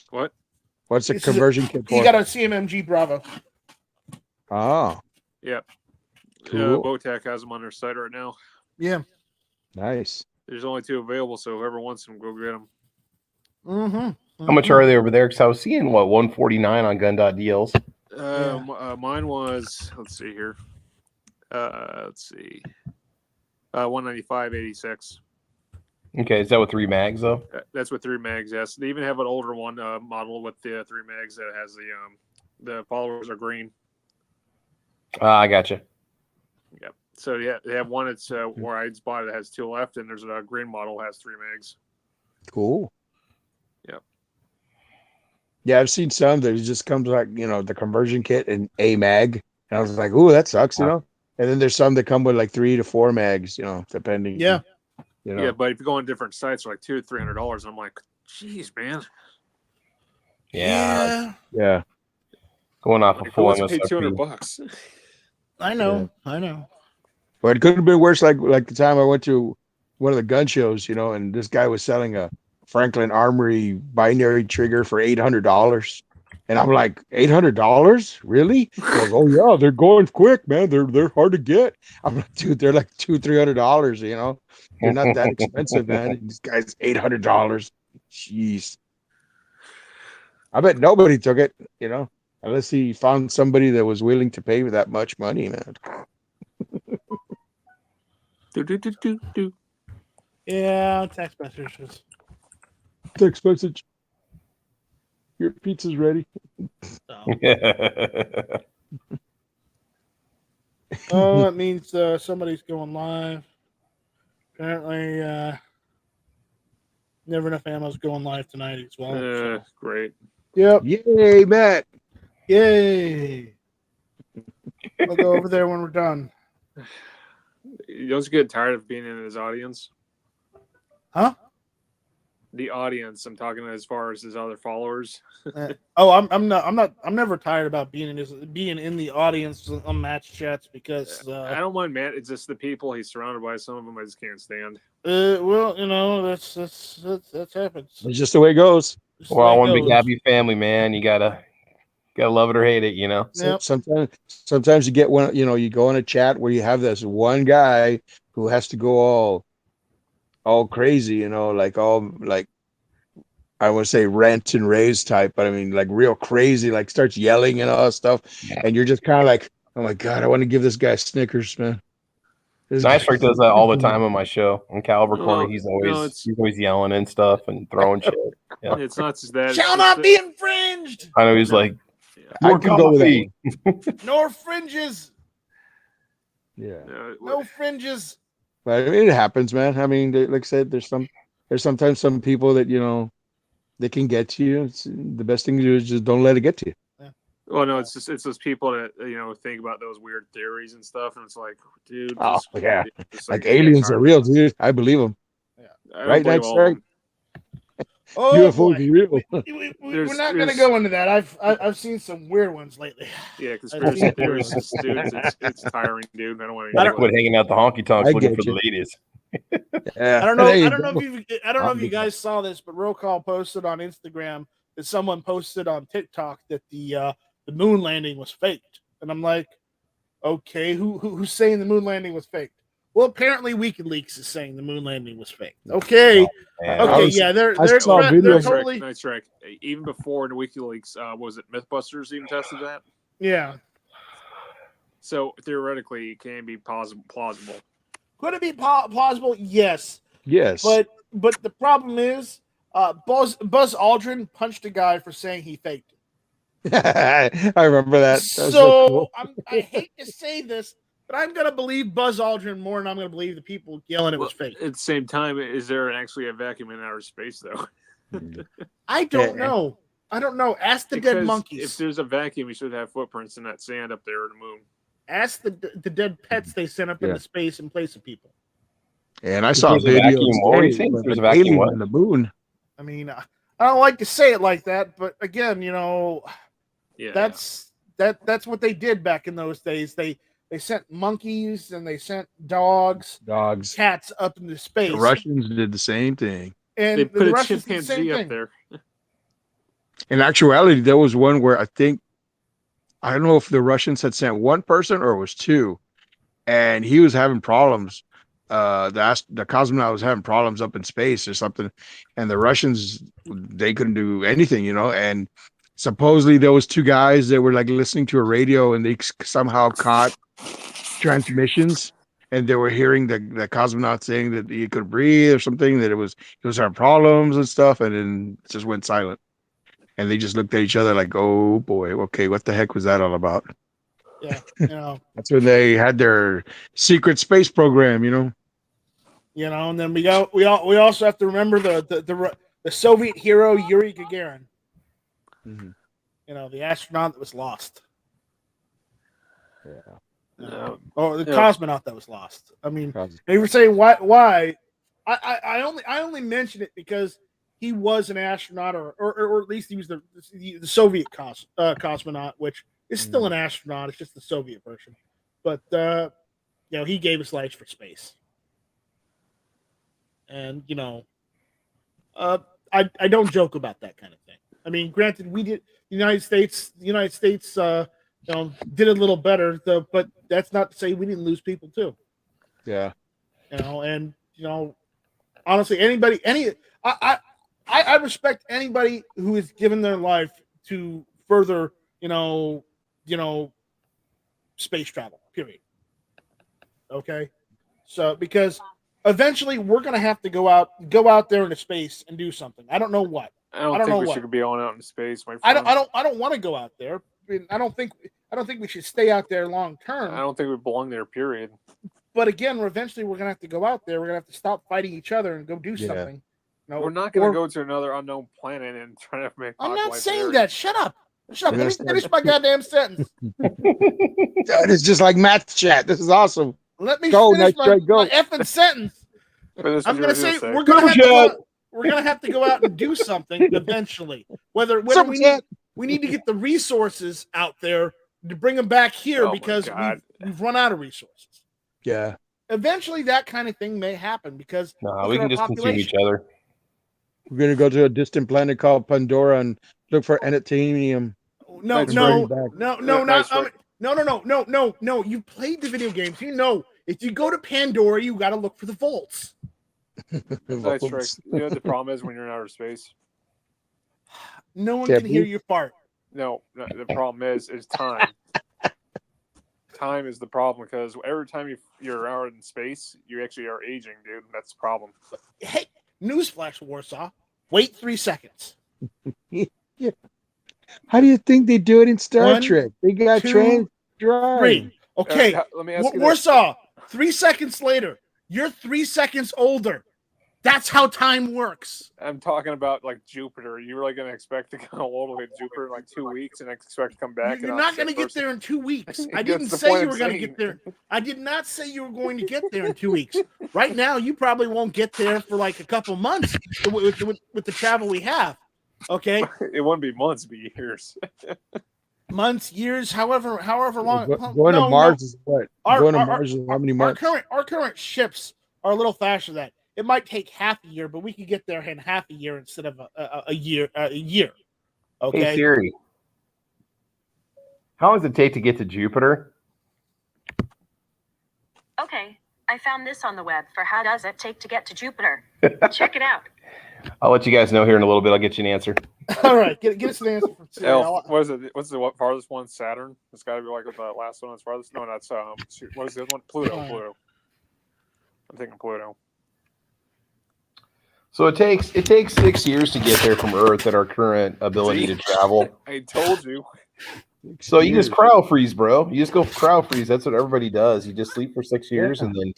What? What's the This is conversion kit for? You got a CMMG Bravo. Oh, Yep. Cool. Bowtech has them on their site right now. Yeah. nice. There's only 2 available, so whoever wants them, go get them. Mm-hmm. How much are they over there? Because I was seeing 149 on gun.deals. Mine was, let's see here. 195.86. Okay, is that with 3 mags though? That's with 3 mags. Yes, they even have an older one model with the 3 mags that has the followers are green. I gotcha. Yep. So yeah, they have one. It's where I bought it has 2 left, and there's a green model that has 3 mags. Cool. Yep. Yeah, I've seen some that it just comes like, you know, the conversion kit and a mag. And I was like, ooh, that sucks, you know? And then there's some that come with like 3 to 4 mags, you know, depending. Yeah. You know? Yeah, but if you go on different sites, they're like $200-$300. I'm like, geez, man. Yeah. Yeah. Going off Like, a who full wants to pay MSRP. $200? I know. I know. But it could have been worse, like the time I went to one of the gun shows, you know, and this guy was selling a Franklin Armory binary trigger for $800. And I'm like, $800? Really? He goes, oh yeah, they're going quick, man. They're hard to get. I'm like, dude, they're like $200-$300, you know. They're not that expensive, man. And this guy's $800. Jeez. I bet nobody took it, you know, unless he found somebody that was willing to pay that much money, man. Do. Yeah, text messages. Text message. Your pizza's ready. So. Oh, it means somebody's going live. Apparently, Never Enough Ammo's going live tonight as well. So. Great. Yep. Yay, Matt. Yay. We'll go over there when we're done. You don't get tired of being in his audience? Huh? The audience. I'm talking as far as his other followers. I'm never tired about being in the audience on match chats because I don't mind Matt. It's just the people he's surrounded by. Some of them I just can't stand. well, you know, that's happens. It's just the way it goes. We're all one big happy family, man. You gotta love it or hate it, you know. Yep. Sometimes you get one, you know, you go in a chat where you have this one guy who has to go all crazy, you know, like all like I would say rant and raise type, but I mean like real crazy, like starts yelling and all that stuff, and you're just kind of like, oh my god, I want to give this guy Snickers, man. Nice Rick does that all the time on my show. On Caliber No, Corner, he's always yelling and stuff and throwing shit. Yeah. It's not just that. Shall not be infringed. I know he's like, I can go with coffee. Nor fringes. Yeah. No fringes. But I mean, it happens, man. I mean, like I said, there's sometimes some people that, you know, they can get to you. The best thing to do is just don't let it get to you. Well, no, it's those people that, you know, think about those weird theories and stuff, and it's like, dude, Oh, yeah. just Like aliens are real, dude. I believe them. Right, now, that's right. Oh, UFOs boy. are real. We're not going to go into that. I've seen some weird ones lately. Yeah, conspiracy theories, dude. It's tiring, dude. I don't want to. Better quit hanging out the honky tonks I looking get for you. the ladies. Yeah. I don't know. There you I don't know go. if you guys saw this, but Roll Call posted on Instagram that someone posted on TikTok that the moon landing was faked, and I'm like, okay, who's saying the moon landing was faked? Well, apparently WikiLeaks is saying the moon landing was faked. Okay, they're totally nice track. Even before the WikiLeaks, was it MythBusters even tested that? Yeah. So theoretically, it can be plausible. Could it be plausible? Yes. Yes. But the problem is, Buzz Aldrin punched a guy for saying he faked it. I remember that. So cool. I hate to say this, but I'm going to believe Buzz Aldrin more than I'm going to believe the people yelling it was fake. At the same time, is there actually a vacuum in outer space, though? I don't know. Ask the dead monkeys. If there's a vacuum, you should have footprints in that sand up there in the moon. Ask the dead pets they sent up into space in place of people. And I saw videos there's a vacuum on the moon. I mean, I don't like to say it like that, but again, that's what they did back in those days. They sent monkeys and they sent dogs, cats up into space. The Russians did the same thing. And they put a chimpanzee up there. In actuality, there was one where I don't know if the Russians had sent one person or it was two, and he was having problems. The cosmonaut was having problems up in space or something, and the Russians, they couldn't do anything, and supposedly there was two guys that were like listening to a radio, and they somehow caught transmissions, and they were hearing the cosmonaut saying that he could breathe or something, that he was having problems and stuff, and then it just went silent. And they just looked at each other like, oh boy, okay, what the heck was that all about? Yeah, That's when they had their secret space program, and then we also have to remember the Soviet hero Yuri Gagarin. Mm-hmm. The astronaut that was lost. Yeah. Or the cosmonaut that was lost. I mean, they were saying why? I only mention it because he was an astronaut, or at least he was the Soviet cosmonaut, which is still an astronaut. It's just the Soviet version. But he gave his life for space. And I don't joke about that kind of thing. I mean, granted, we did the United States did a little better, but that's not to say we didn't lose people too. Yeah. Honestly, I respect anybody who has given their life to further, space travel, period. Okay. So, because eventually we're going to have to go out there into space and do something. I don't know what. I don't think we should be going out into space, my friend. friend. I don't want to go out there. I don't think we should stay out there long term. I don't think we belong there, period. But again, eventually we're going to have to go out there. We're going to have to stop fighting each other and go do something. We're not going to go to another unknown planet and try to make. I'm not saying that. Shut up. Let me finish my goddamn sentence. It's just like Matt's chat. This is awesome. Let me finish my effing sentence. I'm going to say we're going to have to go out and do something eventually. Whether we need to get the resources out there to bring them back here because we've run out of resources. Yeah. Eventually, that kind of thing may happen because we can just consume each other. We're going to go to a distant planet called Pandora and look for entertainium. No. You played the video games. If you go to Pandora, you got to look for the vaults. That's right. You know what the problem is when you're in outer space? No one can hear you fart. No, the problem is time. Time is the problem because every time you're out in space, you actually are aging, dude. That's the problem. Hey, newsflash, Warsaw. Wait 3 seconds. Yeah. How do you think they do it in Star Trek? They got trained drive. 3. Okay. Let me ask you Warsaw, 3 seconds later. You're 3 seconds older. That's how time works. I'm talking about like Jupiter. You were like going to expect to go all the way to Jupiter in like 2 weeks and expect to come back. You're not going to get there in 2 weeks. I didn't say you were going to get there. I did not say you were going to get there in 2 weeks. Right now, you probably won't get there for like a couple months with the travel we have. Okay. It wouldn't be months, it'd be years. Months, years, however long. Going to Mars is what? Going to Mars is how many months? Our current ships are a little faster than that. It might take half a year, but we could get there in half a year instead of a year. Okay. Hey Siri, how long does it take to get to Jupiter? Okay, I found this on the web for how does it take to get to Jupiter. Check it out. I'll let you guys know here in a little bit. I'll get you an answer. All right, get us an answer from Siri. What is it? What's the farthest one? Saturn. It's got to be like the last one that's farthest. No, that's what is the other one? Pluto. Pluto. I'm thinking Pluto. So it takes 6 years to get there from Earth at our current ability to travel. I told you. So you just cryo freeze, bro. You just go cryo freeze. That's what everybody does. You just sleep for 6 years, and then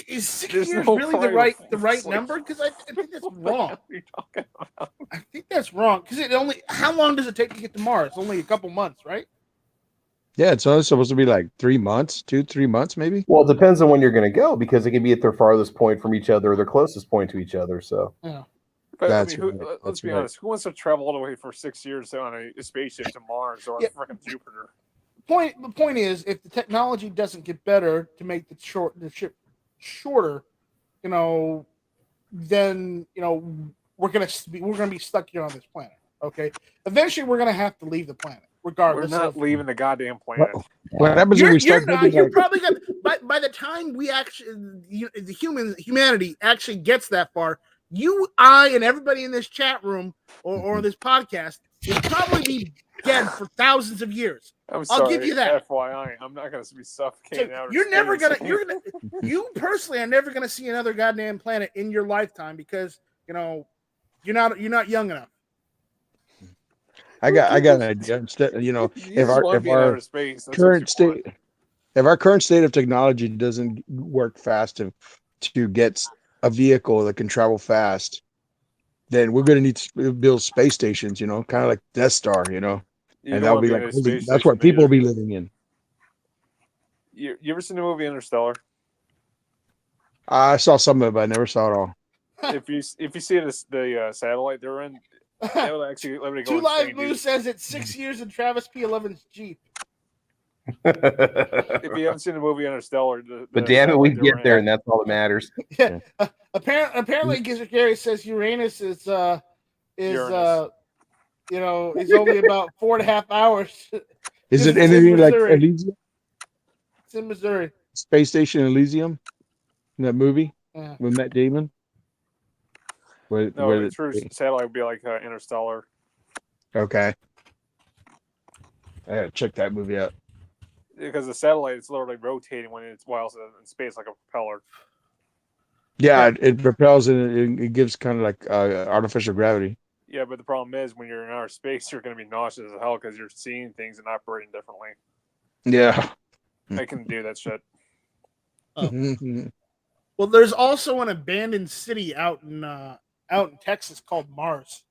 Is 6 There's years no really the cryo right freeze. number? Because I think that's wrong. What are you talking about? I think that's wrong. Because how long does it take to get to Mars? Only a couple months, right? Yeah, it's only supposed to be like 3 months, 3 months, maybe. well, it depends on when you're going to go because it can be at their farthest point from each other or their closest point to each other. So Yeah. But That's I mean, right. let's That's be right. honest. Who wants to travel all the way for 6 years on a spaceship to Mars or Yeah. freaking Jupiter? The point is, if the technology doesn't get better to make the ship shorter, then we're gonna be stuck here on this planet. Okay, eventually we're gonna have to leave the planet, We're regardless. not leaving the goddamn planet. What happens when we start thinking You're like, probably gonna by the time we actually humanity actually gets that far, I, and everybody in this chat room or this podcast will probably be dead for thousands of years. I'm sorry. I'll give you that. FYI, I'm not going to be So suffocating out. you personally are never gonna see another goddamn planet in your lifetime because you're not young enough. I got an idea. Instead, if our current state, if our current state of technology doesn't work fast to get a vehicle that can travel fast, then we're going to need to build space stations. Kind of like Death Star. And that'll be like that's what people will be living in. You ever seen the movie Interstellar? I saw some of it, but I never saw it all. If you see the satellite they're in, that would actually let me go. Two Live Blue says it's 6 years in Travis P11's Jeep. If you haven't seen the movie Interstellar, but damn it, we get there, and that's all that matters. Yeah. Apparently, Gizzard Gary says Uranus is Uranus. is only about 4.5 hours. Is it It's in anything like Missouri. Elysium? It's in Missouri. Space Station Elysium? In that movie Yeah. with Matt Damon? No, the true satellite would be like Interstellar. Okay. I gotta check that movie out. Because the satellite is literally rotating while it's in space like a propeller. Yeah, it propels and it gives kind of like artificial gravity. Yeah, but the problem is when you're in outer space, you're going to be nauseous as hell because you're seeing things and operating differently. Yeah. I can do that shit. Well, there's also an abandoned city out in Texas called Mars.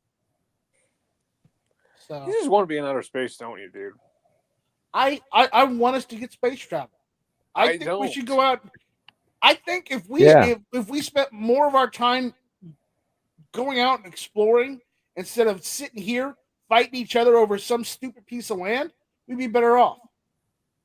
So You just want to be in outer space, don't you, dude? I want us to get space travel. I think we don't. should go out. I think if we spent more of our time going out and exploring instead of sitting here fighting each other over some stupid piece of land, we'd be better off.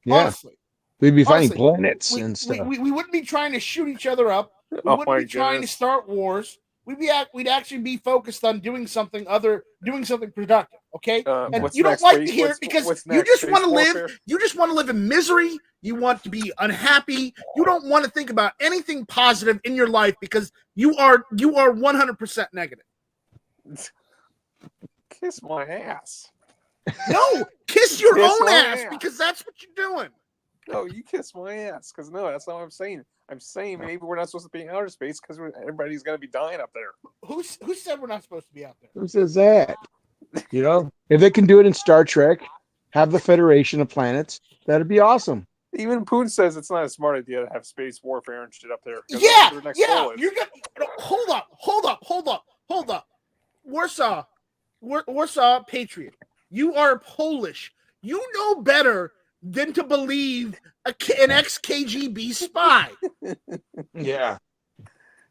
Yeah. Honestly. We'd be finding Honestly, planets and stuff. We wouldn't be trying to shoot each other up. We Oh wouldn't my be trying to goodness. start wars. We'd actually be focused on doing something productive. Okay, and what's you don't next, like space? to hear it What's because you next, just space want to live. warfare? You just want to live in misery. You want to be unhappy. You don't want to think about anything positive in your life because you are 100% negative. Kiss my ass. No, kiss your Kiss own my ass ass. because that's what you're doing. No, you kiss my ass. Because no, that's not what I'm saying. I'm saying maybe we're not supposed to be in outer space because everybody's going to be dying up there. Who said we're not supposed to be out there? Who says that? If they can do it in Star Trek, have the Federation of Planets, that'd be awesome. Even Putin says it's not a smart idea to have space warfare and shit up there. 'cause that's Yeah, where the next yeah. goal is. You're gonna hold up. Warsaw Patriot. You are Polish. You know better than to believe an ex-KGB spy. Yeah.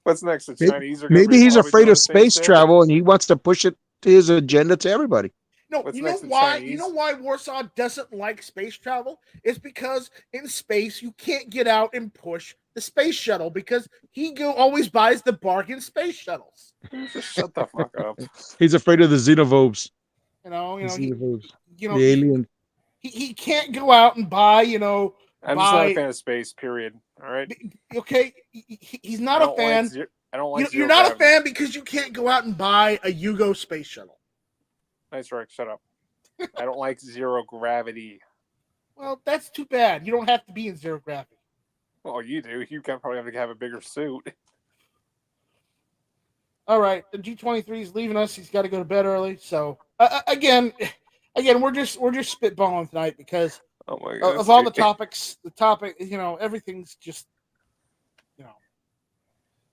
What's next? The Maybe- Chinese are gonna Maybe be he's always afraid doing of space shit? travel and he wants to push it to his agenda to everybody. No, What's you know next, the why? Chinese? You know why Warsaw doesn't like space travel? It's because in space you can't get out and push the space shuttle because he always buys the bargain space shuttles. Just shut the fuck up. He's afraid of the xenophobes. You see the boobs. you know, The alien. he can't go out and buy, I'm just not a fan of space. Period. All right. Okay, he's not a fan. I don't like. You're not a fan because you can't go out and buy a Yugo space shuttle. Nice, Rick. Shut up. I don't like zero gravity. Well, that's too bad. You don't have to be in zero gravity. Well, you do. You can probably have to have a bigger suit. All right, the G23 is leaving us. He's got to go to bed early. So again, we're just spitballing tonight because Oh my God. of all the topics, everything's just,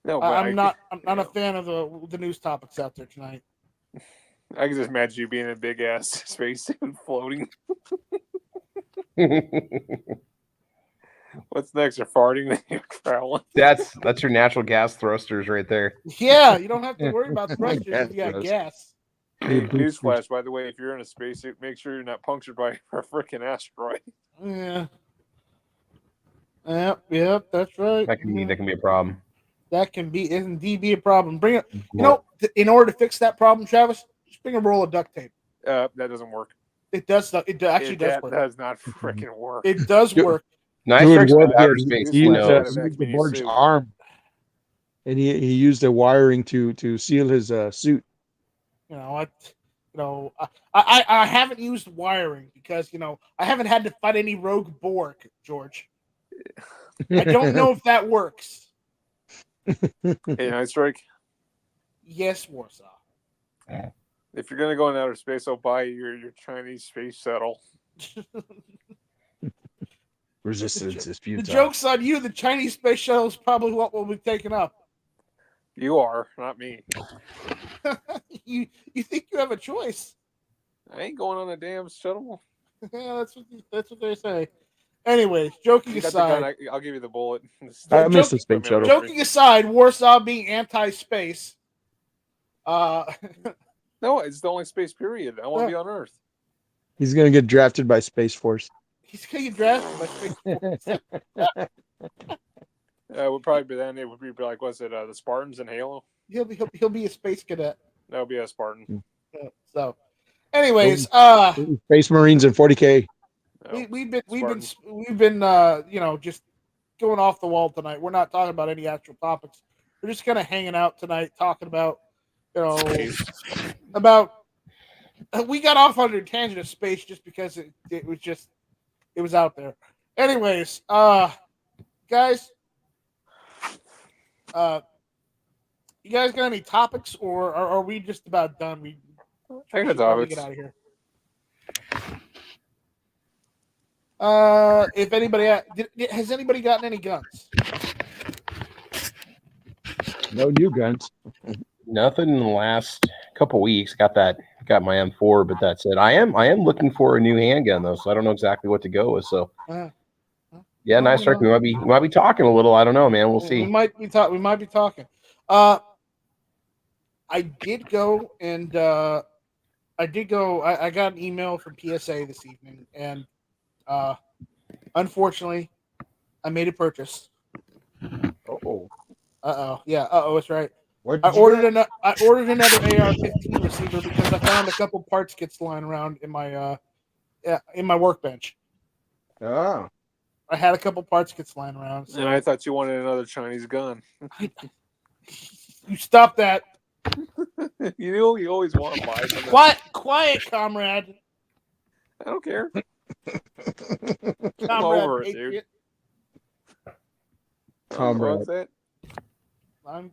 No, I'm not a fan of the news topics out there tonight. I can just imagine you being in a big ass spacesuit floating. What's next? You're farting. That's your natural gas thrusters right there. Yeah, you don't have to worry about thrusters if you got gas. Hey, newsflash, by the way, if you're in a spacesuit, make sure you're not punctured by a freaking asteroid. Yeah. Yep, that's right. That can be a problem. That can indeed be a problem. Bring it. In order to fix that problem, Travis, just bring a roll of duct tape. That doesn't work. It does. It actually does work. That does not freaking work. It does work. Nice Dude, tricks what outer did space. he He used knows. the Borg's arm, and he used the wiring to seal his suit. I haven't used wiring because I haven't had to fight any rogue Borg, George. I don't know if that works. Hey, Night Strike. Yes, Warsaw. If you're gonna go in outer space, I'll buy your Chinese space shuttle. Resistance is futile. The joke's on you. The Chinese space shuttle is probably what will be taken up. You are, not me. You think you have a choice? I ain't going on a damn shuttle. Yeah, that's what they say. Anyways, joking You got aside, the gun, I'll give you the bullet. I missed the space shuttle. Joking aside, Warsaw being anti-space. No, it's the only space period. I want to be on Earth. He's gonna get drafted by Space Force. He's gonna get drafted by Space Force. It would probably be then. It would be like, what's it? The Spartans in Halo. He'll be a space cadet. That would be a Spartan. So, anyways, Space Marines and 40K. No, we've been just going off the wall tonight. We're not talking about any actual topics. We're just kind of hanging out tonight, talking about we got off on a tangent of space just because it was out there. Anyways, guys, you guys got any topics, or are we just about done? I got topics. Get out of here. If anybody has anybody gotten any guns? No new guns. Nothing in the last couple weeks. Got my M4, but that's it. I am looking for a new handgun though, so I don't know exactly what to go with. So yeah, Nice Strike. We might be talking a little. I don't know, man. We'll see. We might be talking. I did go and I got an email from PSA this evening, and unfortunately, I made a purchase. Yeah. That's right. I ordered another AR-15 receiver because I found a couple parts kits lying around in my workbench. Oh. I had a couple parts kits lying around. So. And I thought you wanted another Chinese gun. You stop that. You always want to buy something. Quiet, comrade. I don't care. I'm over it, dude. Comrade. What's that? I'm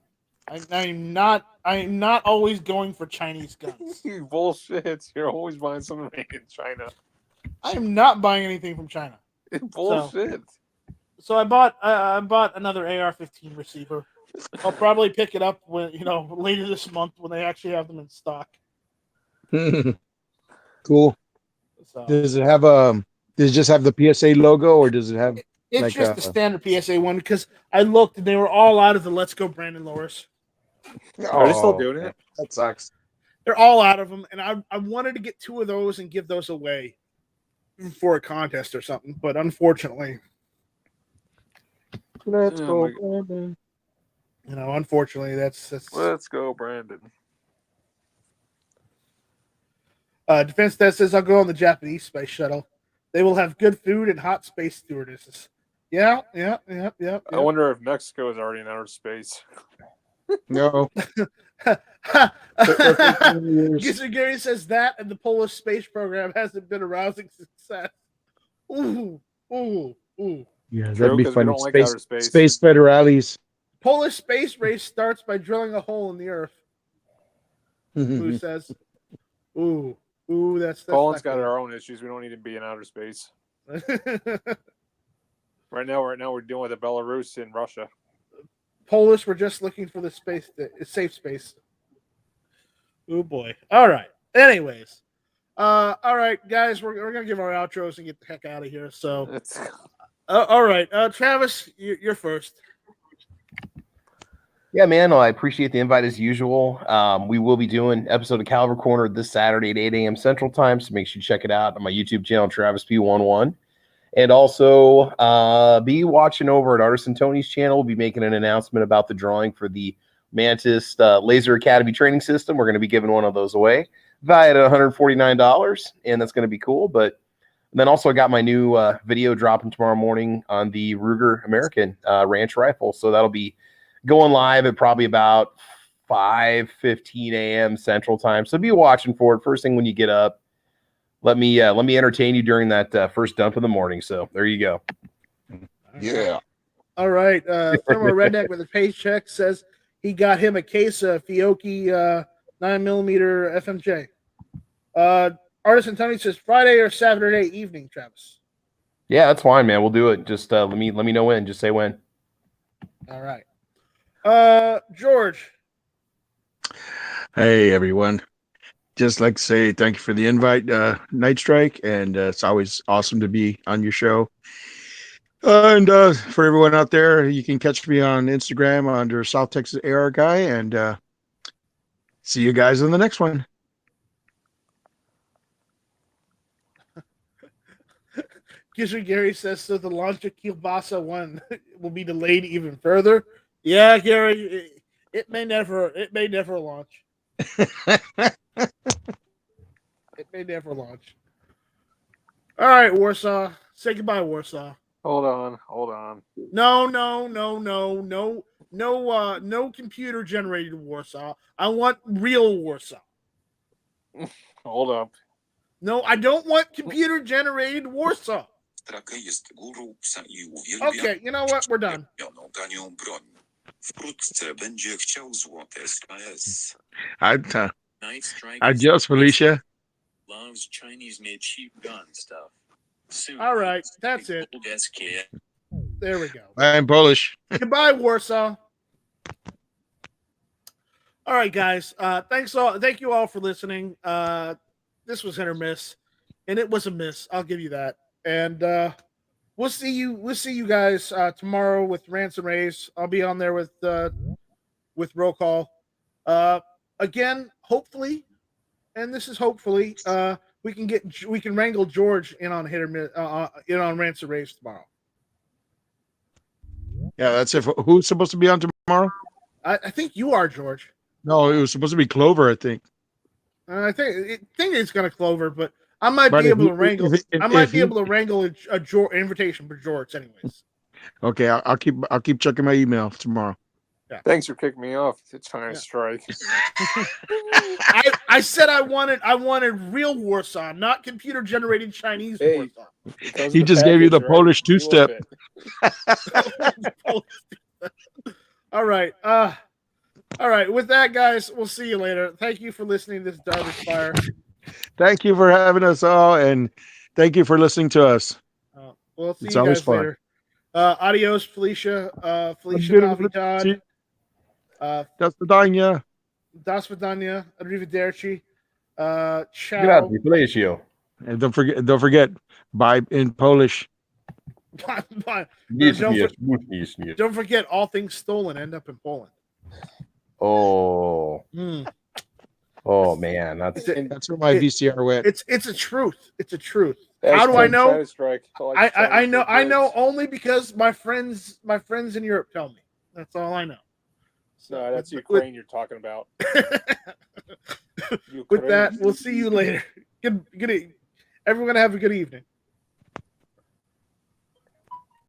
not always going for Chinese guns. You bullshit. You're always buying something made in China. I am not buying anything from China. Bullshit. So I bought another AR-15 receiver. I'll probably pick it up when later this month when they actually have them in stock. Cool. So, Does it just have the PSA logo, or does it have? it's like just the standard PSA one because I looked and they were all out of the Let's Go Brandon Lowers. Are they still doing it? That sucks. They're all out of them, and I wanted to get 2 of those and give those away for a contest or something, but unfortunately, Let's go, Brandon. Unfortunately, that's. Let's go, Brandon. Defense Test says, I'll go on the Japanese space shuttle. They will have good food and hot space stewardesses. Yeah. I wonder if Mexico is already in outer space. No. Gizzard Gary says that, and the Polish space program hasn't been a rousing success. Ooh. Yeah, True, that'd be 'cause we funny. don't like outer Space, space. federales. Polish space race starts by drilling a hole in the earth. Who says? Ooh, that's Poland's not got good. our own issues. We don't need to be in outer space. Right now we're dealing with the Belarus and Russia. Polish, we're just looking for the safe space. Oh boy. All right. Anyways. All right, guys, we're gonna give our outros and get the heck out of here. So all right. Travis, you're first. Yeah, man. Well, I appreciate the invite as usual. We will be doing an episode of Caliber Corner this Saturday at 8 a.m. Central Time, so make sure you check it out on my YouTube channel, Travis P11. And also be watching over at Artisan Tony's channel. We'll be making an announcement about the drawing for the Mantis Laser Academy training system. We're going to be giving one of those away, valued at $149, and that's going to be cool. But then also I got my new video dropping tomorrow morning on the Ruger American Ranch rifle, so that'll be going live at probably about 5:15 a.m. Central Time. So be watching for it first thing when you get up. Let me entertain you during that first dump in the morning. So there you go. Yeah. All right. Thermal Redneck with a paycheck says he got him a case of Fiocchi 9mm FMJ. Artisan Tony says Friday or Saturday evening, Travis. Yeah, that's fine, man. We'll do it. Just let me know when. Just say when. All right. George. Hey, everyone. Just like to say thank you for the invite, Night Strike, and it's always awesome to be on your show. And for everyone out there, you can catch me on Instagram under South Texas AR Guy, and see you guys in the next one. Gizzard Gary says so the launch of Kielbasa 1 will be delayed even further. Yeah, Gary, it may never launch. It may never launch. All right, Warsaw. Say goodbye, Warsaw. Hold on. No computer generated Warsaw. I want real Warsaw. Hold up. No, I don't want computer generated Warsaw. Okay, you know what? We're done. Adios, Felicia. Loves Chinese-made cheap gun stuff. Soon, All right, that's it. There we go. I'm Polish. Goodbye, Warsaw. All right, guys. Thank you all for listening. This was hit or miss, and it was a miss. I'll give you that. And we'll see you guys tomorrow with Rants and Raves. I'll be on there with Roll Call. Again, hopefully, and this is hopefully, we can wrangle George in on hit or miss, in on Rants and Raves tomorrow. Yeah, that's it. Who's supposed to be on tomorrow? I think you are, George. No, it was supposed to be Clover, I think. I think it's going to Clover, but I might be able to wrangle. I might be able to wrangle a invitation for George, anyways. Okay, I'll keep checking my email tomorrow. Yeah. Thanks for kicking me off. It's a nice strike. I said I wanted real Warsaw, not computer generated Chinese Warsaw. He just gave you the Polish two-step. All right. All right. With that, guys, we'll see you later. Thank you for listening to this Garbage Fire. Thank you for having us all, and thank you for listening to us. We'll see It's you always guys fun. later. Adios, Felicia. Felicia Navidad. Das Vidania. Das Vidania. Arrivederci. Ciao. Grazie, Felicio. And don't forget, bye in Polish. Bye. Yes, Don't yes, for- yes, yes. Don't forget, all things stolen end up in Poland. Oh, Mm. oh man, that's That's where my VCR went. It's a truth. It's a truth. How do I know? I know only because my friends in Europe tell me. That's all I know. No, that's Ukraine you're talking about. With that, we'll see you later. Good. Everyone have a good evening.